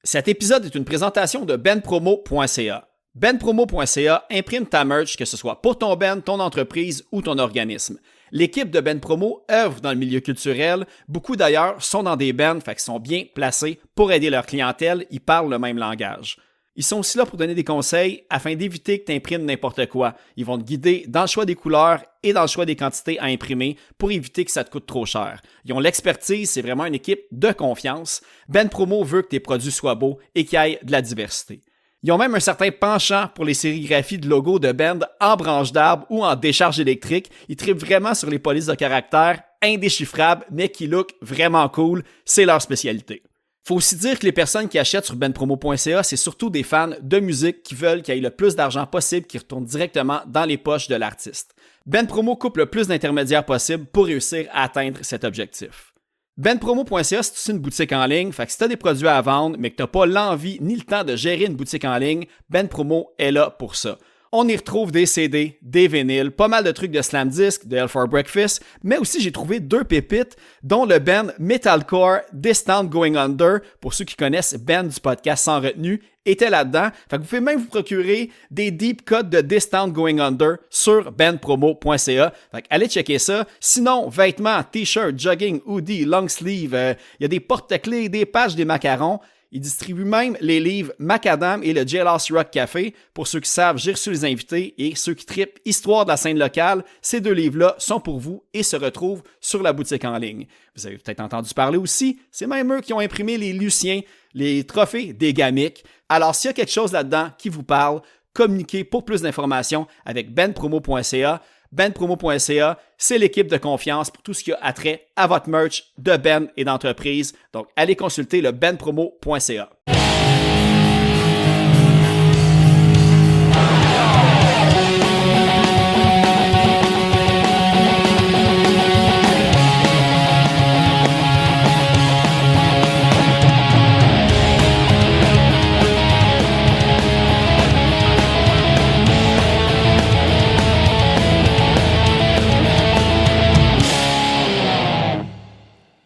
Cet épisode est une présentation de benpromo.ca. benpromo.ca imprime ta merch, que ce soit pour ton band, ton entreprise ou ton organisme. L'équipe de benpromo œuvre dans le milieu culturel. Beaucoup d'ailleurs sont dans des bands, fait qu'ils sont bien placés pour aider leur clientèle. Ils parlent le même langage. Ils sont aussi là pour donner des conseils afin d'éviter que tu imprimes n'importe quoi. Ils vont te guider dans le choix des couleurs et dans le choix des quantités à imprimer pour éviter que ça te coûte trop cher. Ils ont l'expertise, c'est vraiment une équipe de confiance. benpromo veut que tes produits soient beaux et qu'il y ait de la diversité. Ils ont même un certain penchant pour les sérigraphies de logos de band en branche d'arbre ou en décharge électrique. Ils trippent vraiment sur les polices de caractère indéchiffrables mais qui look vraiment cool. C'est leur spécialité. Faut aussi dire que les personnes qui achètent sur benpromo.ca, c'est surtout des fans de musique qui veulent qu'il y ait le plus d'argent possible qui retourne directement dans les poches de l'artiste. benpromo coupe le plus d'intermédiaires possible pour réussir à atteindre cet objectif. benpromo.ca, c'est aussi une boutique en ligne, fait que si tu as des produits à vendre mais que tu n'as pas l'envie ni le temps de gérer une boutique en ligne, benpromo est là pour ça. On y retrouve des CD, des vinyles, pas mal de trucs de Slam Disc, de Hell for Breakfast, mais aussi j'ai trouvé deux pépites, dont le band Metalcore This Town Going Under, pour ceux qui connaissent band du podcast Sans Retenue, était là-dedans. Fait que vous pouvez même vous procurer des deep cuts de This Town Going Under sur benpromo.ca. Fait que allez checker ça. Sinon, vêtements, t-shirts, jogging, hoodie, long sleeve, il y a des porte-clés, des pages, des macarons. Il distribue même les livres Macadam et le Jailhouse Rock Café. Pour ceux qui savent, j'ai reçu les invités et ceux qui trippent Histoire de la scène locale. Ces deux livres-là sont pour vous et se retrouvent sur la boutique en ligne. Vous avez peut-être entendu parler aussi, c'est même eux qui ont imprimé les Luciens, les trophées des Gamiques. Alors s'il y a quelque chose là-dedans qui vous parle, communiquez pour plus d'informations avec benpromo.ca. benpromo.ca, c'est l'équipe de confiance pour tout ce qui a attrait à votre merch de Ben et d'entreprise. Donc, allez consulter le benpromo.ca.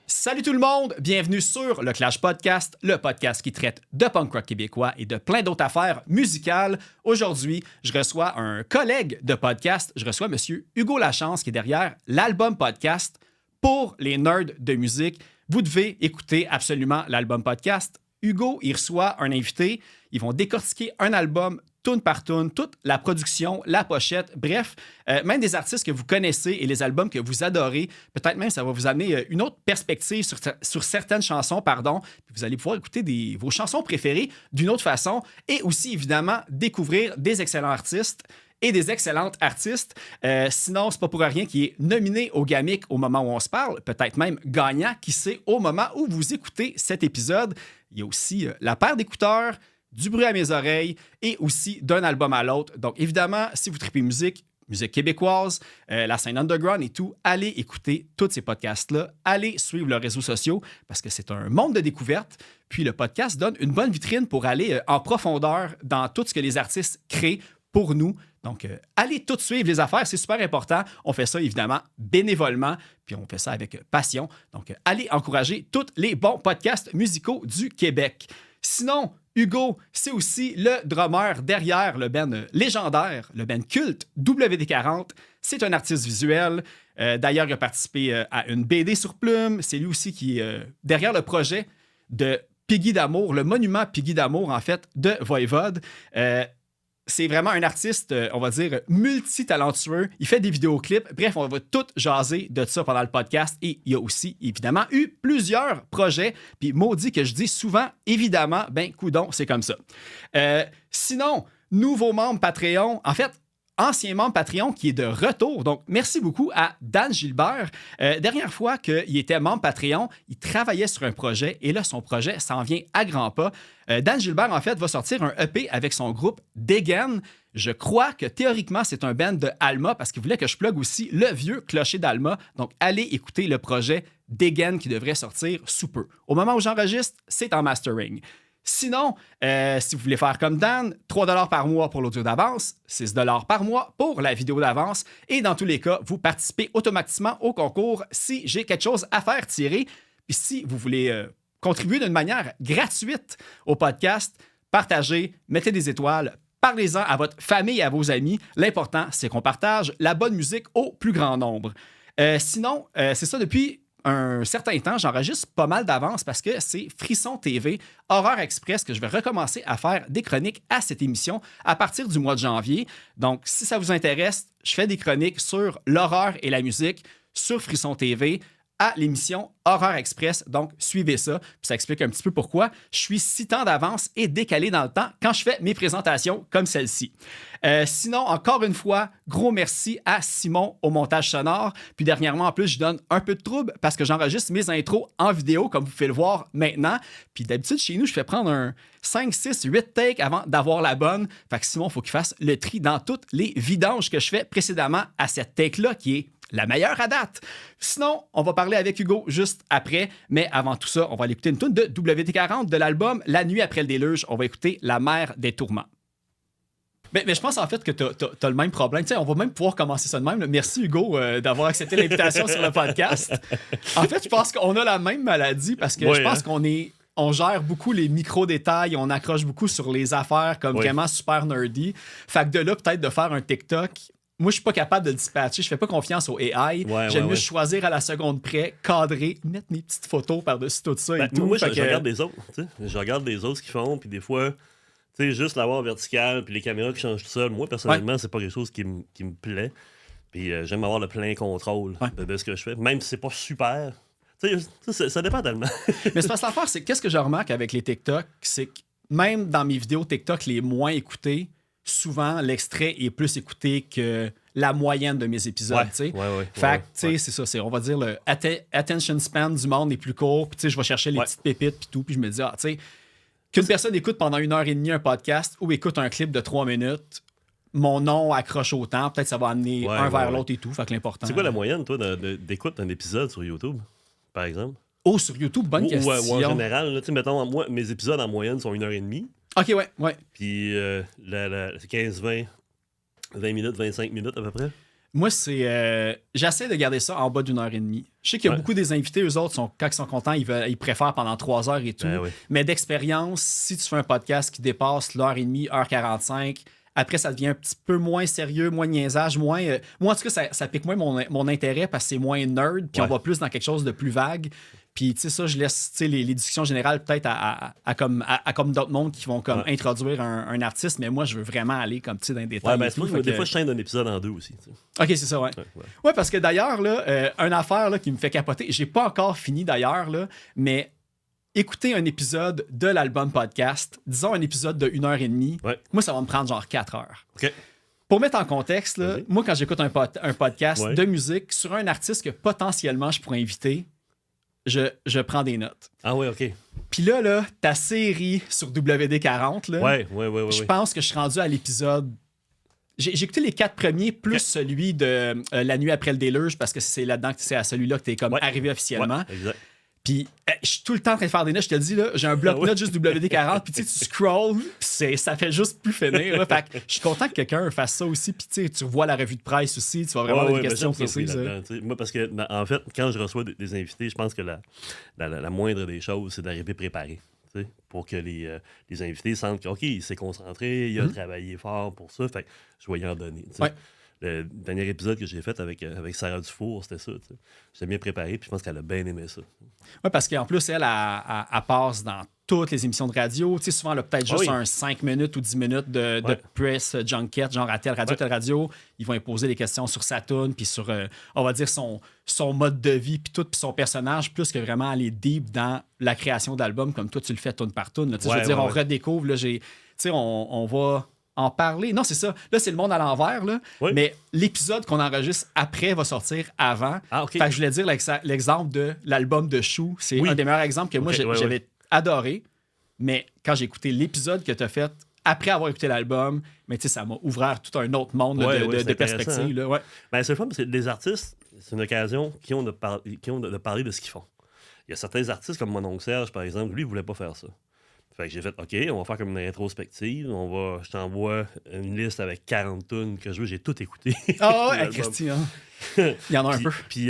Salut tout le monde, bienvenue sur le Clash Podcast, le podcast qui traite de punk rock québécois et de plein d'autres affaires musicales. Aujourd'hui, je reçois un collègue de podcast, je reçois Monsieur Hugo Lachance qui est derrière l'album podcast pour les nerds de musique. Vous devez écouter absolument l'album podcast. Hugo, il reçoit un invité, ils vont décortiquer un album tune par tune, toute la production, la pochette, bref, même des artistes que vous connaissez et les albums que vous adorez. Peut-être même ça va vous amener une autre perspective sur certaines chansons, pardon. Puis vous allez pouvoir écouter vos chansons préférées d'une autre façon et aussi, évidemment, découvrir des excellents artistes et des excellentes artistes. Sinon, c'est pas pour rien qu'il est nominé au Gamic au moment où on se parle, peut-être même gagnant, qui sait, au moment où vous écoutez cet épisode. Il y a aussi la paire d'écouteurs, du bruit à mes oreilles et aussi d'un album à l'autre. Donc, évidemment, si vous tripez musique québécoise, la scène underground et tout, allez écouter tous ces podcasts-là. Allez suivre leurs réseaux sociaux parce que c'est un monde de découverte. Puis, le podcast donne une bonne vitrine pour aller en profondeur dans tout ce que les artistes créent pour nous. Donc, allez tout suivre les affaires, c'est super important. On fait ça, évidemment, bénévolement, puis on fait ça avec passion. Donc, allez encourager tous les bons podcasts musicaux du Québec. Sinon, Hugo, c'est aussi le drummer derrière le band légendaire, le band culte WD40. C'est un artiste visuel. D'ailleurs, il a participé à une BD sur Plume. C'est lui aussi qui est derrière le projet de Piggy d'Amour, le monument Piggy d'Amour, en fait, de Voivode. C'est vraiment un artiste, on va dire, multitalentueux. Il fait des vidéoclips. Bref, on va tout jaser de ça pendant le podcast. Et il y a aussi, évidemment, eu plusieurs projets. Puis maudit que je dis souvent, évidemment, ben coudon, c'est comme ça. Sinon, nouveau membre Patreon. En fait, ancien membre Patreon qui est de retour. Donc, merci beaucoup à Dan Gilbert. Dernière fois qu'il était membre Patreon, il travaillait sur un projet et là, son projet s'en vient à grands pas. Dan Gilbert, en fait, va sortir un EP avec son groupe Degen. Je crois que théoriquement, c'est un band de Alma parce qu'il voulait que je plug aussi le vieux clocher d'Alma. Donc, allez écouter le projet Degen qui devrait sortir sous peu. Au moment où j'enregistre, c'est en mastering. Sinon, si vous voulez faire comme Dan, 3$ par mois pour l'audio d'avance, 6$ par mois pour la vidéo d'avance. Et dans tous les cas, vous participez automatiquement au concours si j'ai quelque chose à faire tirer. Puis si vous voulez contribuer d'une manière gratuite au podcast. Partagez, mettez des étoiles, parlez-en à votre famille et à vos amis. L'important, c'est qu'on partage la bonne musique au plus grand nombre. Sinon, c'est ça, depuis un certain temps, j'enregistre pas mal d'avance parce que c'est Frisson TV, Horreur Express, que je vais recommencer à faire des chroniques à cette émission à partir du mois de janvier. Donc, si ça vous intéresse, je fais des chroniques sur l'horreur et la musique sur Frisson TV à l'émission Horreur Express. Donc, suivez ça. Puis ça explique un petit peu pourquoi je suis si temps d'avance et décalé dans le temps quand je fais mes présentations comme celle-ci. Sinon, encore une fois, gros merci à Simon au montage sonore. Puis dernièrement, en plus, je donne un peu de trouble parce que j'enregistre mes intros en vidéo, comme vous pouvez le voir maintenant. Puis d'habitude, chez nous, je fais prendre un 5, 6, 8 takes avant d'avoir la bonne. Fait que Simon, il faut qu'il fasse le tri dans toutes les vidanges que je fais précédemment à cette take-là qui est la meilleure à date. Sinon, on va parler avec Hugo juste après, mais avant tout ça, on va aller écouter une tune de WD-40 de l'album La nuit après le déluge. On va écouter La mer des tourments. Mais je pense en fait que tu as le même problème. Tu sais, on va même pouvoir commencer ça de même. Merci Hugo d'avoir accepté l'invitation sur le podcast. En fait, je pense qu'on a la même maladie parce que je pense on gère beaucoup les micro-détails, on accroche beaucoup sur les affaires comme vraiment super nerdy. Fait que de là, peut-être de faire un TikTok. Moi, je suis pas capable de le dispatcher. Je fais pas confiance au AI. J'aime mieux choisir à la seconde près, cadrer, mettre mes petites photos par-dessus tout ça et tout. Moi, je regarde des autres. Je regarde des autres ce qu'ils font, puis des fois, juste l'avoir vertical, puis les caméras qui changent tout seul. Moi, personnellement, c'est pas quelque chose qui me plaît. Puis j'aime avoir le plein contrôle de ce que je fais. Même si c'est pas super. Ça dépend tellement. Mais c'est parce que l'affaire, c'est qu'est-ce que je remarque avec les TikTok, c'est que même dans mes vidéos TikTok les moins écoutées, souvent, l'extrait est plus écouté que la moyenne de mes épisodes. Fait que, c'est ça. On va dire le attention span du monde est plus court. Puis, je vais chercher les petites pépites puis tout. Puis, je me dis, qu'une personne écoute pendant 1h30 un podcast ou écoute un clip de 3 minutes, mon nom accroche autant. Peut-être ça va amener un vers l'autre et tout. Fait que l'important. C'est quoi la moyenne, toi, d'écoute d'un épisode sur YouTube, par exemple? Oh, sur YouTube, bonne question. Ou en général, là, mettons, moi, mes épisodes en moyenne sont 1h30. OK, ouais. Puis c'est 15, 20 minutes, 25 minutes à peu près. Moi, j'essaie de garder ça en bas d'1h30. Je sais qu'il y a beaucoup des invités, eux autres, quand ils sont contents, ils préfèrent pendant 3 heures et tout. Mais d'expérience, si tu fais un podcast qui dépasse l'heure et demie, 1h45, après, ça devient un petit peu moins sérieux, moins niaisage, moins... moi, en tout cas, ça pique moins mon intérêt parce que c'est moins nerd, puis on va plus dans quelque chose de plus vague. Puis, tu sais, ça, je laisse les discussions générales peut-être à comme d'autres mondes qui vont comme introduire un artiste, mais moi, je veux vraiment aller comme, tu sais, dans les détails. Des fois, je chaîne un épisode en 2 aussi. T'sais. OK, c'est ça, Ouais, parce que d'ailleurs, là, une affaire là, qui me fait capoter, j'ai pas encore fini d'ailleurs, là, mais écouter un épisode de l'album podcast, disons un épisode de 1h30, moi, ça va me prendre genre 4 heures. OK. Pour mettre en contexte, là, moi, quand j'écoute un podcast de musique sur un artiste que potentiellement je pourrais inviter, je prends des notes. Ah oui, OK. Puis là, ta série sur WD-40, là, je pense que je suis rendu à l'épisode... J'ai écouté les 4 premiers, plus celui de La nuit après le déluge, parce que c'est là-dedans que c'est à celui-là que t'es comme arrivé officiellement. Exact. Puis, je suis tout le temps en train de faire des notes. Je te le dis, là, j'ai un bloc-notes juste WD-40. Puis, tu scrolls, puis ça fait juste plus finir. Là. Fait que je suis content que quelqu'un fasse ça aussi. Puis, tu vois la revue de presse aussi. Tu vas vraiment avoir des questions précises. Moi, parce que, en fait, quand je reçois des invités, je pense que la moindre des choses, c'est d'arriver préparé. Pour que les invités sentent qu'il s'est concentré, il a travaillé fort pour ça. Fait que je vais y en donner. Le dernier épisode que j'ai fait avec Sarah Dufour, c'était ça. J'étais bien préparé, puis je pense qu'elle a bien aimé ça. Oui, parce qu'en plus, elle passe dans toutes les émissions de radio. Tu sais, souvent, elle a peut-être juste un 5 minutes ou 10 minutes de press junket, genre à telle radio. Ils vont lui poser des questions sur sa toune, puis sur, on va dire, son mode de vie, puis tout, puis son personnage, plus que vraiment aller deep dans la création d'albums, comme toi, tu le fais toune par toune. Je veux dire, on redécouvre, là, tu sais, on va... en parler. Non, c'est ça. Là, c'est le monde à l'envers, là. Mais l'épisode qu'on enregistre après va sortir avant. Fait que je voulais dire l'exemple de l'album de Chou. C'est un des meilleurs exemples que moi, j'avais adoré. Mais quand j'ai écouté l'épisode que tu as fait après avoir écouté l'album, mais tu sais, ça m'a ouvert tout un autre monde de perspectives. Hein? Ben, c'est le fun parce que les artistes, c'est une occasion qui ont de parler de ce qu'ils font. Il y a certains artistes, comme mon oncle Serge, par exemple, lui, il voulait pas faire ça. Fait que j'ai fait, OK, on va faire comme une rétrospective. Je t'envoie une liste avec 40 tunes que je veux. J'ai tout écouté. Ah ouais, Christian. Il y en a un peu. Puis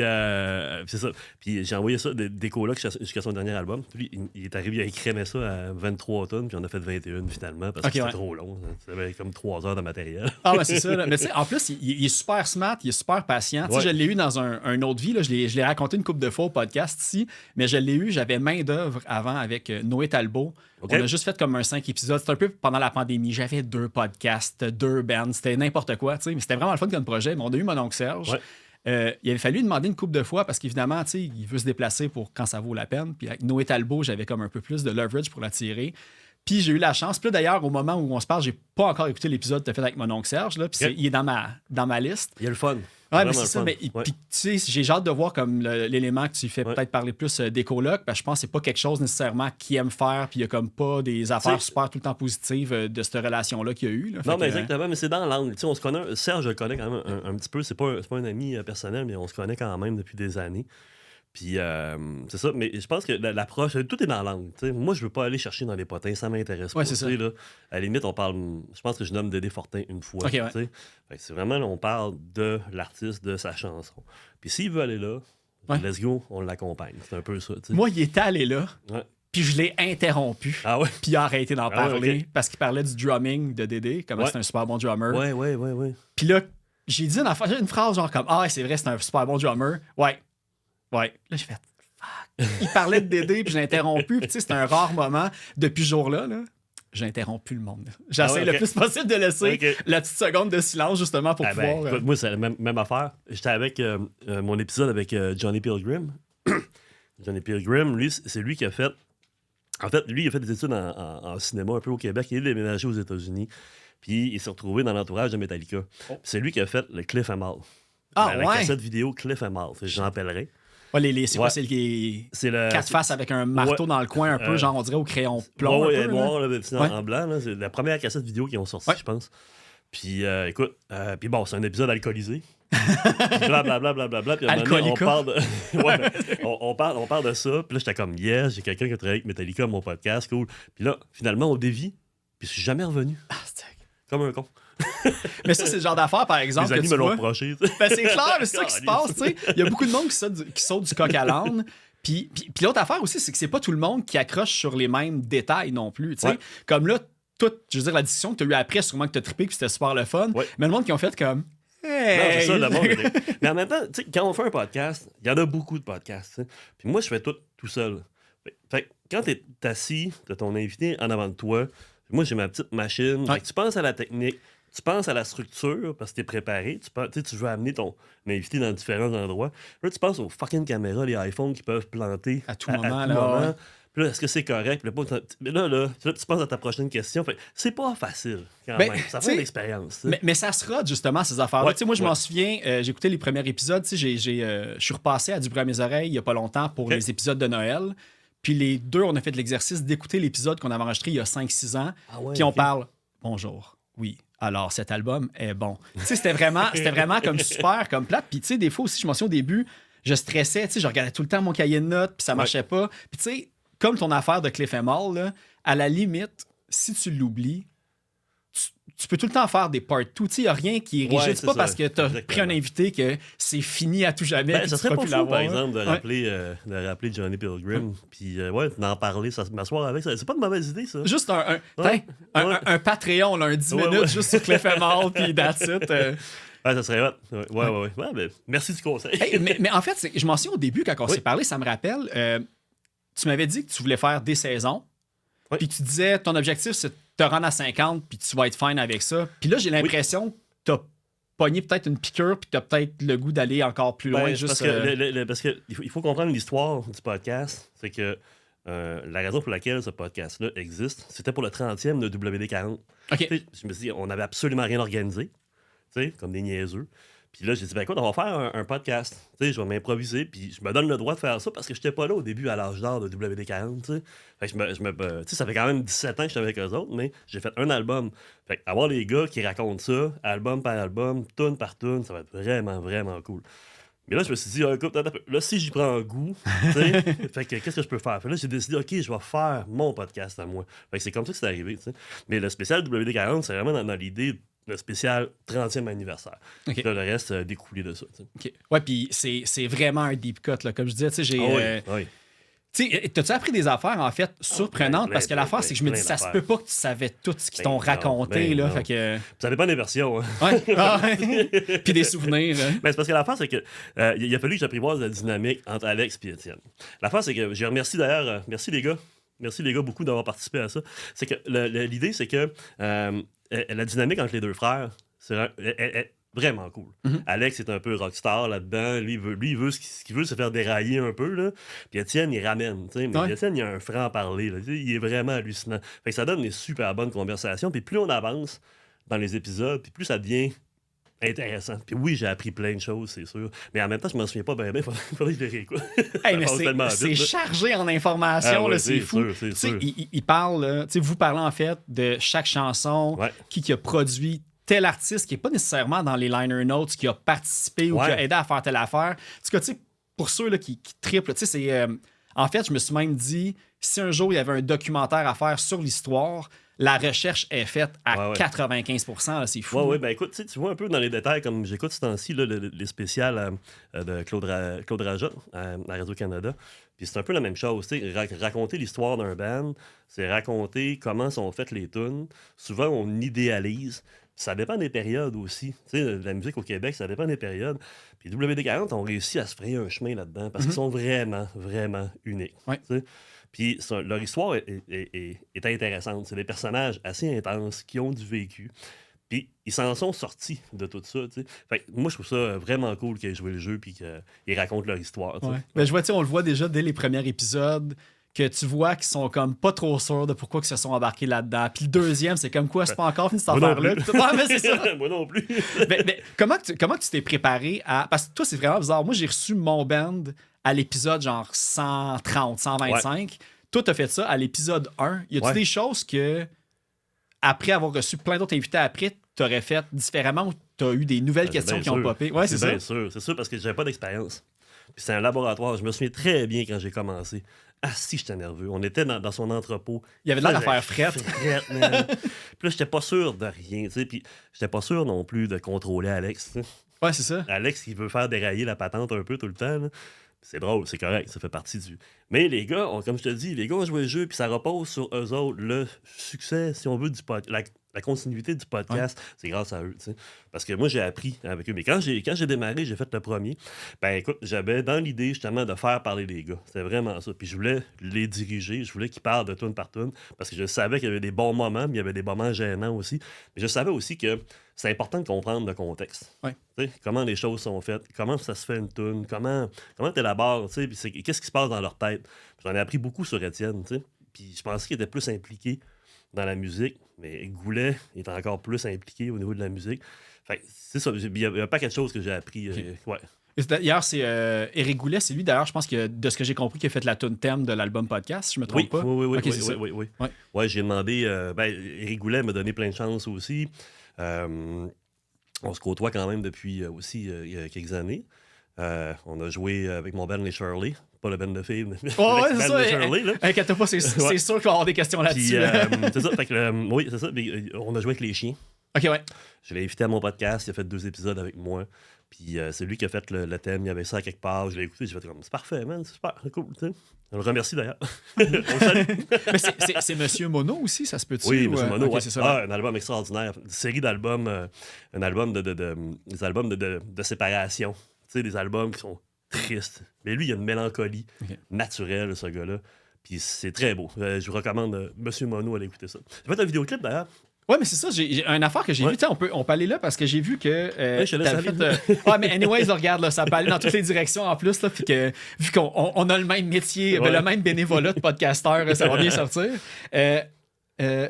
c'est ça. Puis j'ai envoyé ça des colocs jusqu'à son dernier album. Puis il est arrivé, il a écrémé ça à 23 tonnes, puis on a fait 21 finalement, parce que c'était trop long. C'était comme 3 heures de matériel. Ah, ben c'est ça. Là. Mais tu sais, en plus, il est super smart, il est super patient. Tu sais, je l'ai eu dans un autre vie. Là. Je l'ai raconté une couple de fois au podcast ici, mais je l'ai eu, j'avais main d'œuvre avant avec Noé Talbot. Okay. On a juste fait comme un 5 épisodes. C'était un peu pendant la pandémie. J'avais 2 podcasts, 2 bands. C'était n'importe quoi. Mais c'était vraiment le fun comme projet. Mais on a eu mon oncle Serge. Ouais. Il avait fallu demander une couple de fois parce qu'évidemment, il veut se déplacer pour quand ça vaut la peine. Puis avec Noé Talbot, j'avais comme un peu plus de leverage pour l'attirer. Puis j'ai eu la chance. Puis là, d'ailleurs, au moment où on se parle, j'ai pas encore écouté l'épisode que tu as fait avec mon oncle Serge. Là, puis il est dans ma liste. Il y a le fun. Ouais, mais c'est ça. Mais puis, tu sais, j'ai hâte de voir comme l'élément que tu fais peut-être parler plus des colocs. Parce que je pense que c'est pas quelque chose nécessairement qu'il aime faire. Puis il y a comme pas des affaires super tout le temps positives de cette relation-là qu'il y a eu. Là. Non, mais exactement. Mais c'est dans l'angle. Tu sais, on se connaît. Serge, je le connais quand même un petit peu. C'est pas un ami personnel, mais on se connaît quand même depuis des années. Puis, c'est ça, mais je pense que l'approche, tout est dans l'angle. Moi, je veux pas aller chercher dans les potins, ça m'intéresse pas. C'est ça. Là, à la limite, on parle, je pense que je nomme Dédé Fortin une fois. Okay, fait que c'est vraiment, là, on parle de l'artiste, de sa chanson. Puis s'il veut aller là, let's go, on l'accompagne. C'est un peu ça. T'sais. Moi, il était allé là. Puis je l'ai interrompu. Ah ouais? Puis il a arrêté d'en parler parce qu'il parlait du drumming de Dédé, comment c'est un super bon drummer. Ouais. Puis là, j'ai dit une phrase genre comme « Ah, c'est vrai, c'est un super bon drummer. » Ouais. Là, j'ai fait « Fuck. » Il parlait de Dédé, puis j'ai interrompu. Puis tu sais, c'était un rare moment. Depuis ce jour-là, j'ai interrompu le monde. J'essaie le plus possible de laisser la petite seconde de silence, justement, pour pouvoir... Écoute, moi, c'est la même affaire. J'étais avec mon épisode avec Johnny Pilgrim. Johnny Pilgrim, lui, c'est lui qui a fait... En fait, lui, il a fait des études en cinéma un peu au Québec. Il est déménagé aux États-Unis. Puis il s'est retrouvé dans l'entourage de Metallica. C'est lui qui a fait le Cliff and Mal. La cassette vidéo Cliff and Mal. J'en appellerai. C'est quoi, c'est le 4 faces avec un marteau dans le coin, un peu, genre, on dirait au crayon plomb. Oui, noir, en blanc. Là, c'est la première cassette vidéo qu'ils ont sortie, je pense. Puis, écoute, puis bon, c'est un épisode alcoolisé. Blablabla. Puis on parle de ça. Puis là, j'étais comme, yes, j'ai quelqu'un qui a travaillé avec Metallica à mon podcast, cool. Puis là, finalement, on dévie. Puis je suis jamais revenu. Comme un con. Mais ça, c'est le genre d'affaire, par exemple. Les amis me l'ont reproché. Ben, c'est clair, c'est ça qui se passe. Il y a beaucoup de monde qui saute du coq à l'âne. Puis l'autre affaire aussi, c'est que c'est pas tout le monde qui accroche sur les mêmes détails non plus. Comme là, je veux dire, la discussion que tu as eue après, sûrement que tu as trippé, puis c'était super le fun. Mais le monde qui ont fait comme. Hey! Non, c'est ça, le monde. Mais en même temps, quand on fait un podcast, il y en a beaucoup de podcasts. Puis moi, je fais tout seul. Fait que quand tu es assis, tu as ton invité en avant de toi. Moi, j'ai ma petite machine. Tu penses à la technique, tu penses à la structure parce que tu es préparé. Tu veux amener ton invité dans différents endroits. Là, tu penses aux fucking caméras, les iPhones qui peuvent planter à tout moment. Puis là, est-ce que c'est correct? Mais là, tu penses à ta prochaine question. Fait, c'est pas facile, quand même. Ça fait une expérience. Mais ça sera justement ces affaires-là. Moi, je m'en souviens, j'ai écouté les premiers épisodes. Je suis repassé à Du bruit à mes oreilles il n'y a pas longtemps pour les épisodes de Noël. Puis les deux, on a fait l'exercice d'écouter l'épisode qu'on avait enregistré il y a 5-6 ans. Puis on parle « Bonjour, oui, alors cet album est bon. » Tu sais, c'était vraiment comme super, comme plate. Puis tu sais, des fois aussi, je m'en souviens au début, je stressais, tu sais, je regardais tout le temps mon cahier de notes, puis ça marchait pas. Puis tu sais, comme ton affaire de Cliff and Mal, là, à la limite, si tu l'oublies, tu peux tout le temps faire des part 2. Il n'y a rien qui est rigide. C'est pas parce que tu as pris un invité que c'est fini à tout jamais. Ça serait pas fou, par exemple, de rappeler Johnny Pilgrim. Puis, d'en parler, m'asseoir avec. C'est pas une mauvaise idée, ça. Juste un Patreon, là, un 10 minutes, juste sur Cliff and Mal, puis that's it. Ça serait hot. Ouais, ben, merci du conseil. mais en fait, je m'en souviens au début, quand on s'est parlé, ça me rappelle, tu m'avais dit que tu voulais faire des saisons. Puis tu disais, ton objectif, c'est de te rendre à 50, puis tu vas être fine avec ça. Puis là, j'ai l'impression que tu as pogné peut-être une piqûre, puis tu as peut-être le goût d'aller encore plus loin. Parce qu'il faut comprendre l'histoire du podcast. C'est que la raison pour laquelle ce podcast-là existe, c'était pour le 30e de WD40. Okay. Je me suis dit, on n'avait absolument rien organisé, comme des niaiseux. Puis là, j'ai dit, ben écoute, on va faire un podcast. Je vais m'improviser, puis je me donne le droit de faire ça parce que je n'étais pas là au début à l'âge d'or de WD40. Fait que ça fait quand même 17 ans que je suis avec eux autres, mais j'ai fait un album. Fait avoir les gars qui racontent ça, album par album, tune par tune, ça va être vraiment, vraiment cool. Mais là, je me suis dit, écoute, là, si j'y prends un goût, fait que qu'est-ce que je peux faire? Fait là, j'ai décidé, OK, je vais faire mon podcast à moi. Fait que c'est comme ça que c'est arrivé. T'sais. Mais le spécial WD40, c'est vraiment dans l'idée le spécial 30e anniversaire. OK. Là, le reste découlé de ça. OK. Ouais, puis c'est vraiment un deep cut, là. Comme je disais, tu sais, j'ai... Oui. Tu sais, t'as-tu appris des affaires, en fait, surprenantes? Parce que l'affaire, c'est que je me dis, ça se peut pas que tu savais tout ce qu'ils t'ont raconté, là. Fait que... Ça dépend des versions. Hein. Ouais. Puis des souvenirs. Hein. Ben, c'est parce que l'affaire, c'est que il a fallu que j'apprivoise la dynamique entre Alex et Étienne. L'affaire, c'est que je remercie d'ailleurs, merci les gars. Merci les gars beaucoup d'avoir participé à ça. C'est que l'idée, c'est que la dynamique entre les deux frères, c'est vraiment cool. Mm-hmm. Alex est un peu rockstar là-dedans. Lui, il veut ce qu'il veut, se faire dérailler un peu. Là. Puis Étienne, il ramène. Mais Ouais. Étienne, il a un franc-parler. Là. Il est vraiment hallucinant. Fait que ça donne des super bonnes conversations. Puis plus on avance dans les épisodes, puis plus ça devient intéressant. Puis oui, j'ai appris plein de choses, c'est sûr. Mais en même temps, je me souviens pas bien. Faudrait que je les réécoute. Hey, mais c'est chargé en informations, là, c'est fou. Sûr. Il parle, vous parlez en fait de chaque chanson, qui a produit tel artiste qui n'est pas nécessairement dans les liner notes, qui a participé ou qui a aidé à faire telle affaire. En tout cas, tu sais, pour ceux là, qui triplent, tu sais, c'est... en fait, je me suis même dit, si un jour il y avait un documentaire à faire sur l'histoire, la recherche est faite à 95%, là, c'est fou. Oui, ben écoute, tu vois un peu dans les détails, comme j'écoute ce temps-ci, là, les spéciales de Claude Raja à Radio-Canada. Puis c'est un peu la même chose, tu sais, raconter l'histoire d'un band, c'est raconter comment sont faites les tunes. Souvent, on idéalise. Ça dépend des périodes aussi. Tu sais, la musique au Québec, ça dépend des périodes. Puis WD-40 ont réussi à se frayer un chemin là-dedans parce qu'ils sont vraiment, vraiment uniques. Ouais. Tu sais. Puis leur histoire est intéressante. C'est des personnages assez intenses qui ont du vécu. Puis ils s'en sont sortis de tout ça. Tu sais. Fait que moi, je trouve ça vraiment cool qu'ils aient joué le jeu et qu'ils racontent leur histoire. Tu sais. Ben, je vois, on le voit déjà dès les premiers épisodes, que tu vois qu'ils sont comme pas trop sûrs de pourquoi ils se sont embarqués là-dedans. Puis le deuxième, c'est comme quoi, c'est pas encore fini cette affaire-là. Mais c'est ça. Moi non plus. mais comment tu t'es préparé à... Parce que toi, c'est vraiment bizarre. Moi, j'ai reçu mon band à l'épisode genre 130, 125. Ouais. Toi, t'as fait ça à l'épisode 1. Y a-tu des choses que, après avoir reçu plein d'autres invités après, t'aurais fait différemment ou t'as eu des nouvelles questions qui ont popé? Ouais, c'est ça. C'est sûr, parce que j'avais pas d'expérience. Puis c'est un laboratoire. Je me souviens très bien quand j'ai commencé. Ah si, j'étais nerveux. On était dans son entrepôt. Il y avait de l'air à faire frette. Puis là, j'étais pas sûr de rien. Tu sais, puis j'étais pas sûr non plus de contrôler Alex. Tu sais. Ouais, c'est ça. Alex, il veut faire dérailler la patente un peu tout le temps. Là. C'est drôle, c'est correct, ça fait partie du... Mais les gars, comme je te dis, les gars ont joué le jeu, puis ça repose sur eux autres. Le succès, si on veut, du podcast, la continuité du podcast, c'est grâce à eux. T'sais. Parce que moi, j'ai appris avec eux. Mais quand j'ai démarré, j'ai fait le premier, ben écoute, j'avais dans l'idée justement de faire parler les gars. C'était vraiment ça. Puis je voulais les diriger, je voulais qu'ils parlent de tune par tune, parce que je savais qu'il y avait des bons moments, mais il y avait des moments gênants aussi. Mais je savais aussi que c'est important de comprendre le contexte. Ouais. Comment les choses sont faites, comment ça se fait une tune, comment tu élabores, qu'est-ce qui se passe dans leur tête. J'en ai appris beaucoup sur Étienne, puis je pensais qu'il était plus impliqué dans la musique, mais Goulet est encore plus impliqué au niveau de la musique. Fait c'est ça, il y a pas quelque chose que j'ai appris. Ouais. D'ailleurs, c'est Éric Goulet, c'est lui, d'ailleurs, je pense que de ce que j'ai compris, qui a fait la tune thème de l'album podcast, si je me trompe pas. Oui, okay, oui. Ouais, j'ai demandé... Éric Goulet m'a donné plein de chances aussi. On se côtoie quand même depuis aussi quelques années. On a joué avec mon band Les Shirley, pas le band de filles, mais c'est ça. Shirley. Inquiète pas, c'est sûr qu'il va y avoir des questions là-dessus. C'est ça. Fait que, oui, c'est ça. On a joué avec les chiens. OK, ouais. Je l'ai invité à mon podcast. Il a fait 2 épisodes avec moi. Puis c'est lui qui a fait le thème. Il y avait ça à quelque part. Je l'ai écouté. J'ai fait comme, c'est parfait, man. C'est super. C'est cool. T'sais. On le remercie d'ailleurs. Mais c'est Monsieur Mono aussi, ça se peut-tu? Oui, Monsieur Mono. Okay, ouais. c'est ça, un album extraordinaire. Une série d'albums. Un album des albums de séparation. Tu sais, des albums qui sont tristes. Mais lui, il a une mélancolie naturelle, ce gars-là. Puis c'est très beau. Je vous recommande Monsieur Mono à aller écouter ça. J'ai fait un vidéoclip d'ailleurs. Ouais, mais c'est ça, j'ai une affaire que j'ai vue. On peut aller là parce que j'ai vu que. Je laisse fait, mais anyways, regarde, là, ça peut aller dans toutes les directions en plus. Là, puis que, vu qu'on a le même métier, le même bénévolat de podcasteur, ça va bien sortir.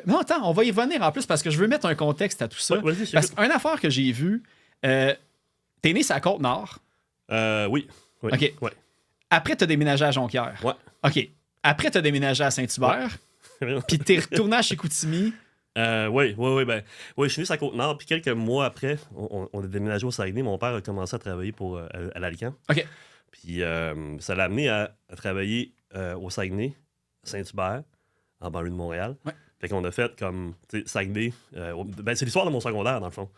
Non, attends, on va y revenir en plus parce que je veux mettre un contexte à tout ça. Parce qu'une affaire que j'ai vue, t'es né sur la Côte-Nord. Oui. OK. Ouais. Après, t'as déménagé à Jonquière. Ouais. OK. Après, t'as déménagé à Saint-Hubert. Puis t'es retourné à Chicoutimi. Oui, ben, je suis venu sur la Côte-Nord, puis quelques mois après, on a déménagé au Saguenay. Mon père a commencé à travailler à l'Alcan. OK. Puis ça l'a amené à travailler au Saguenay, Saint-Hubert, en banlieue de Montréal. Ouais. Fait qu'on a fait comme, tu sais, Saguenay. C'est l'histoire de mon secondaire, dans le fond.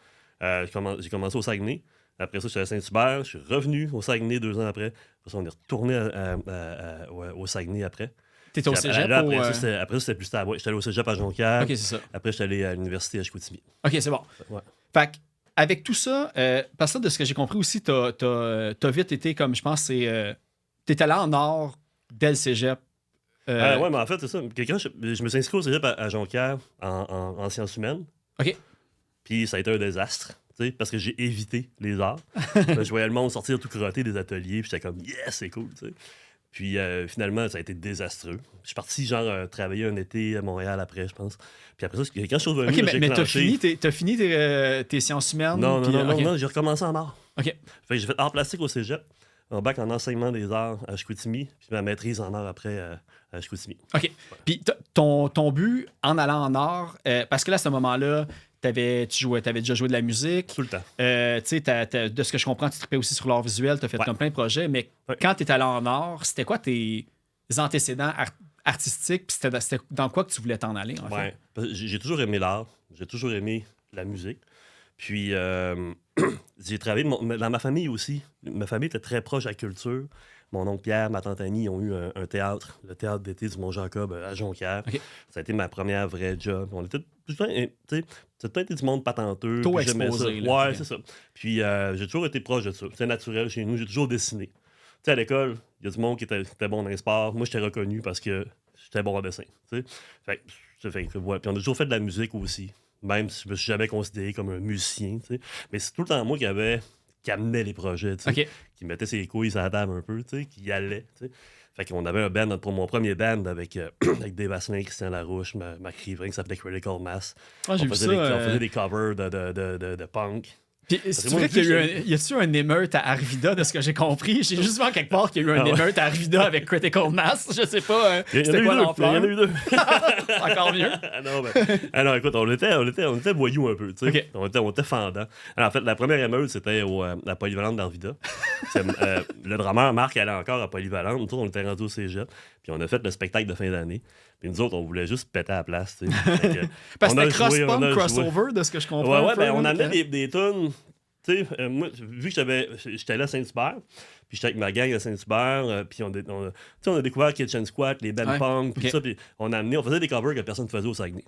J'ai commencé au Saguenay. Après ça, je suis à Saint-Hubert. Je suis revenu au Saguenay 2 ans après. Après ça, on est retourné au Saguenay après. T'étais au Puis cégep là, ou... après ça, c'était plus stable. Ouais, j'étais allé au cégep à Jonquière. OK, c'est ça. Après, j'étais allé à l'université à Chicoutimi. OK, c'est bon. Ouais. Fait avec tout ça, parce que de ce que j'ai compris aussi, t'as vite été comme, je pense, t'es allé en or dès le cégep. Ouais, mais en fait, c'est ça. Je me suis inscrit au cégep à Jonquière en sciences humaines. OK. Puis ça a été un désastre, tu sais, parce que j'ai évité les arts. Je voyais le monde sortir tout crotté des ateliers, puis j'étais comme, yes, c'est cool, tu sais. Puis finalement, ça a été désastreux. Je suis parti, travailler un été à Montréal après, je pense. Puis après ça, quand je suis revenu, OK, j'ai mais clenché. t'as fini tes sciences humaines? Non, puis, OK. non, j'ai recommencé en art. OK. Fait que j'ai fait art plastique au cégep, un bac en enseignement des arts à Chicoutimi, puis ma maîtrise en art après à Chicoutimi. OK. Puis ton but en allant en art, parce que là, à ce moment-là, t'avais déjà joué de la musique. Tout le temps. Tu sais, de ce que je comprends, tu trippais aussi sur l'art visuel, tu as fait comme plein de projets, mais quand tu es allé en art, c'était quoi tes antécédents artistiques, puis c'était dans quoi que tu voulais t'en aller, en fait? Parce que j'ai toujours aimé l'art, j'ai toujours aimé la musique. Puis, j'ai travaillé dans ma famille aussi. Ma famille était très proche de la culture. Mon oncle Pierre, ma tante Annie ont eu un théâtre, le théâtre d'été du Mont-Jacob à Jonquière. Okay. Ça a été ma première vraie job. On était, tu sais, ça a été du monde patenteux. Tôt j'aimais ça. exposé. Là, ouais, c'est ça. Puis, j'ai toujours été proche de ça. C'était naturel chez nous. J'ai toujours dessiné. Tu sais, à l'école, il y a du monde qui était bon dans les sports. Moi, j'étais reconnu parce que j'étais bon en dessin. Tu sais. Fait que, ouais. Puis, on a toujours fait de la musique aussi. Même si je me suis jamais considéré comme un musicien. Tu sais. Mais c'est tout le temps moi qui amenait les projets, tu sais, okay. qui mettait ses couilles sur la table un peu, tu sais, qui y allait, tu sais. Fait qu'on avait un band, mon premier band avec Dave Asselin, Christian Larouche, Marc Riverain, qui s'appelait Critical Mass. Ah, j'ai vu ça. On faisait des covers de punk. Puis, c'est vrai qu'il y a eu un émeute à Arvida, de ce que j'ai compris? J'ai juste vu quelque part qu'il y a eu un émeute à Arvida avec Critical Mass. Je sais pas, c'était quoi l'ampleur? Il y en a eu deux. Encore mieux. Non, écoute, on était voyous un peu, tu sais. Okay. On était fendants. Alors, en fait, la première émeute, c'était la Polyvalente d'Arvida. Le drummer, Marc, allait encore à Polyvalente. Nous autres, on était rendus au cégep. Puis on a fait le spectacle de fin d'année. Puis nous autres, on voulait juste péter à la place, tu sais. Parce que c'était cross-punk, crossover, de ce que je comprends. Ouais, ben on amenait des tunes. Tu sais, moi, vu que j'étais là à Saint-Hubert, puis j'étais avec ma gang à Saint-Hubert, puis on a découvert Kitchen Squat, les band punk, tout ça, puis on faisait des covers que personne ne faisait au Saguenay.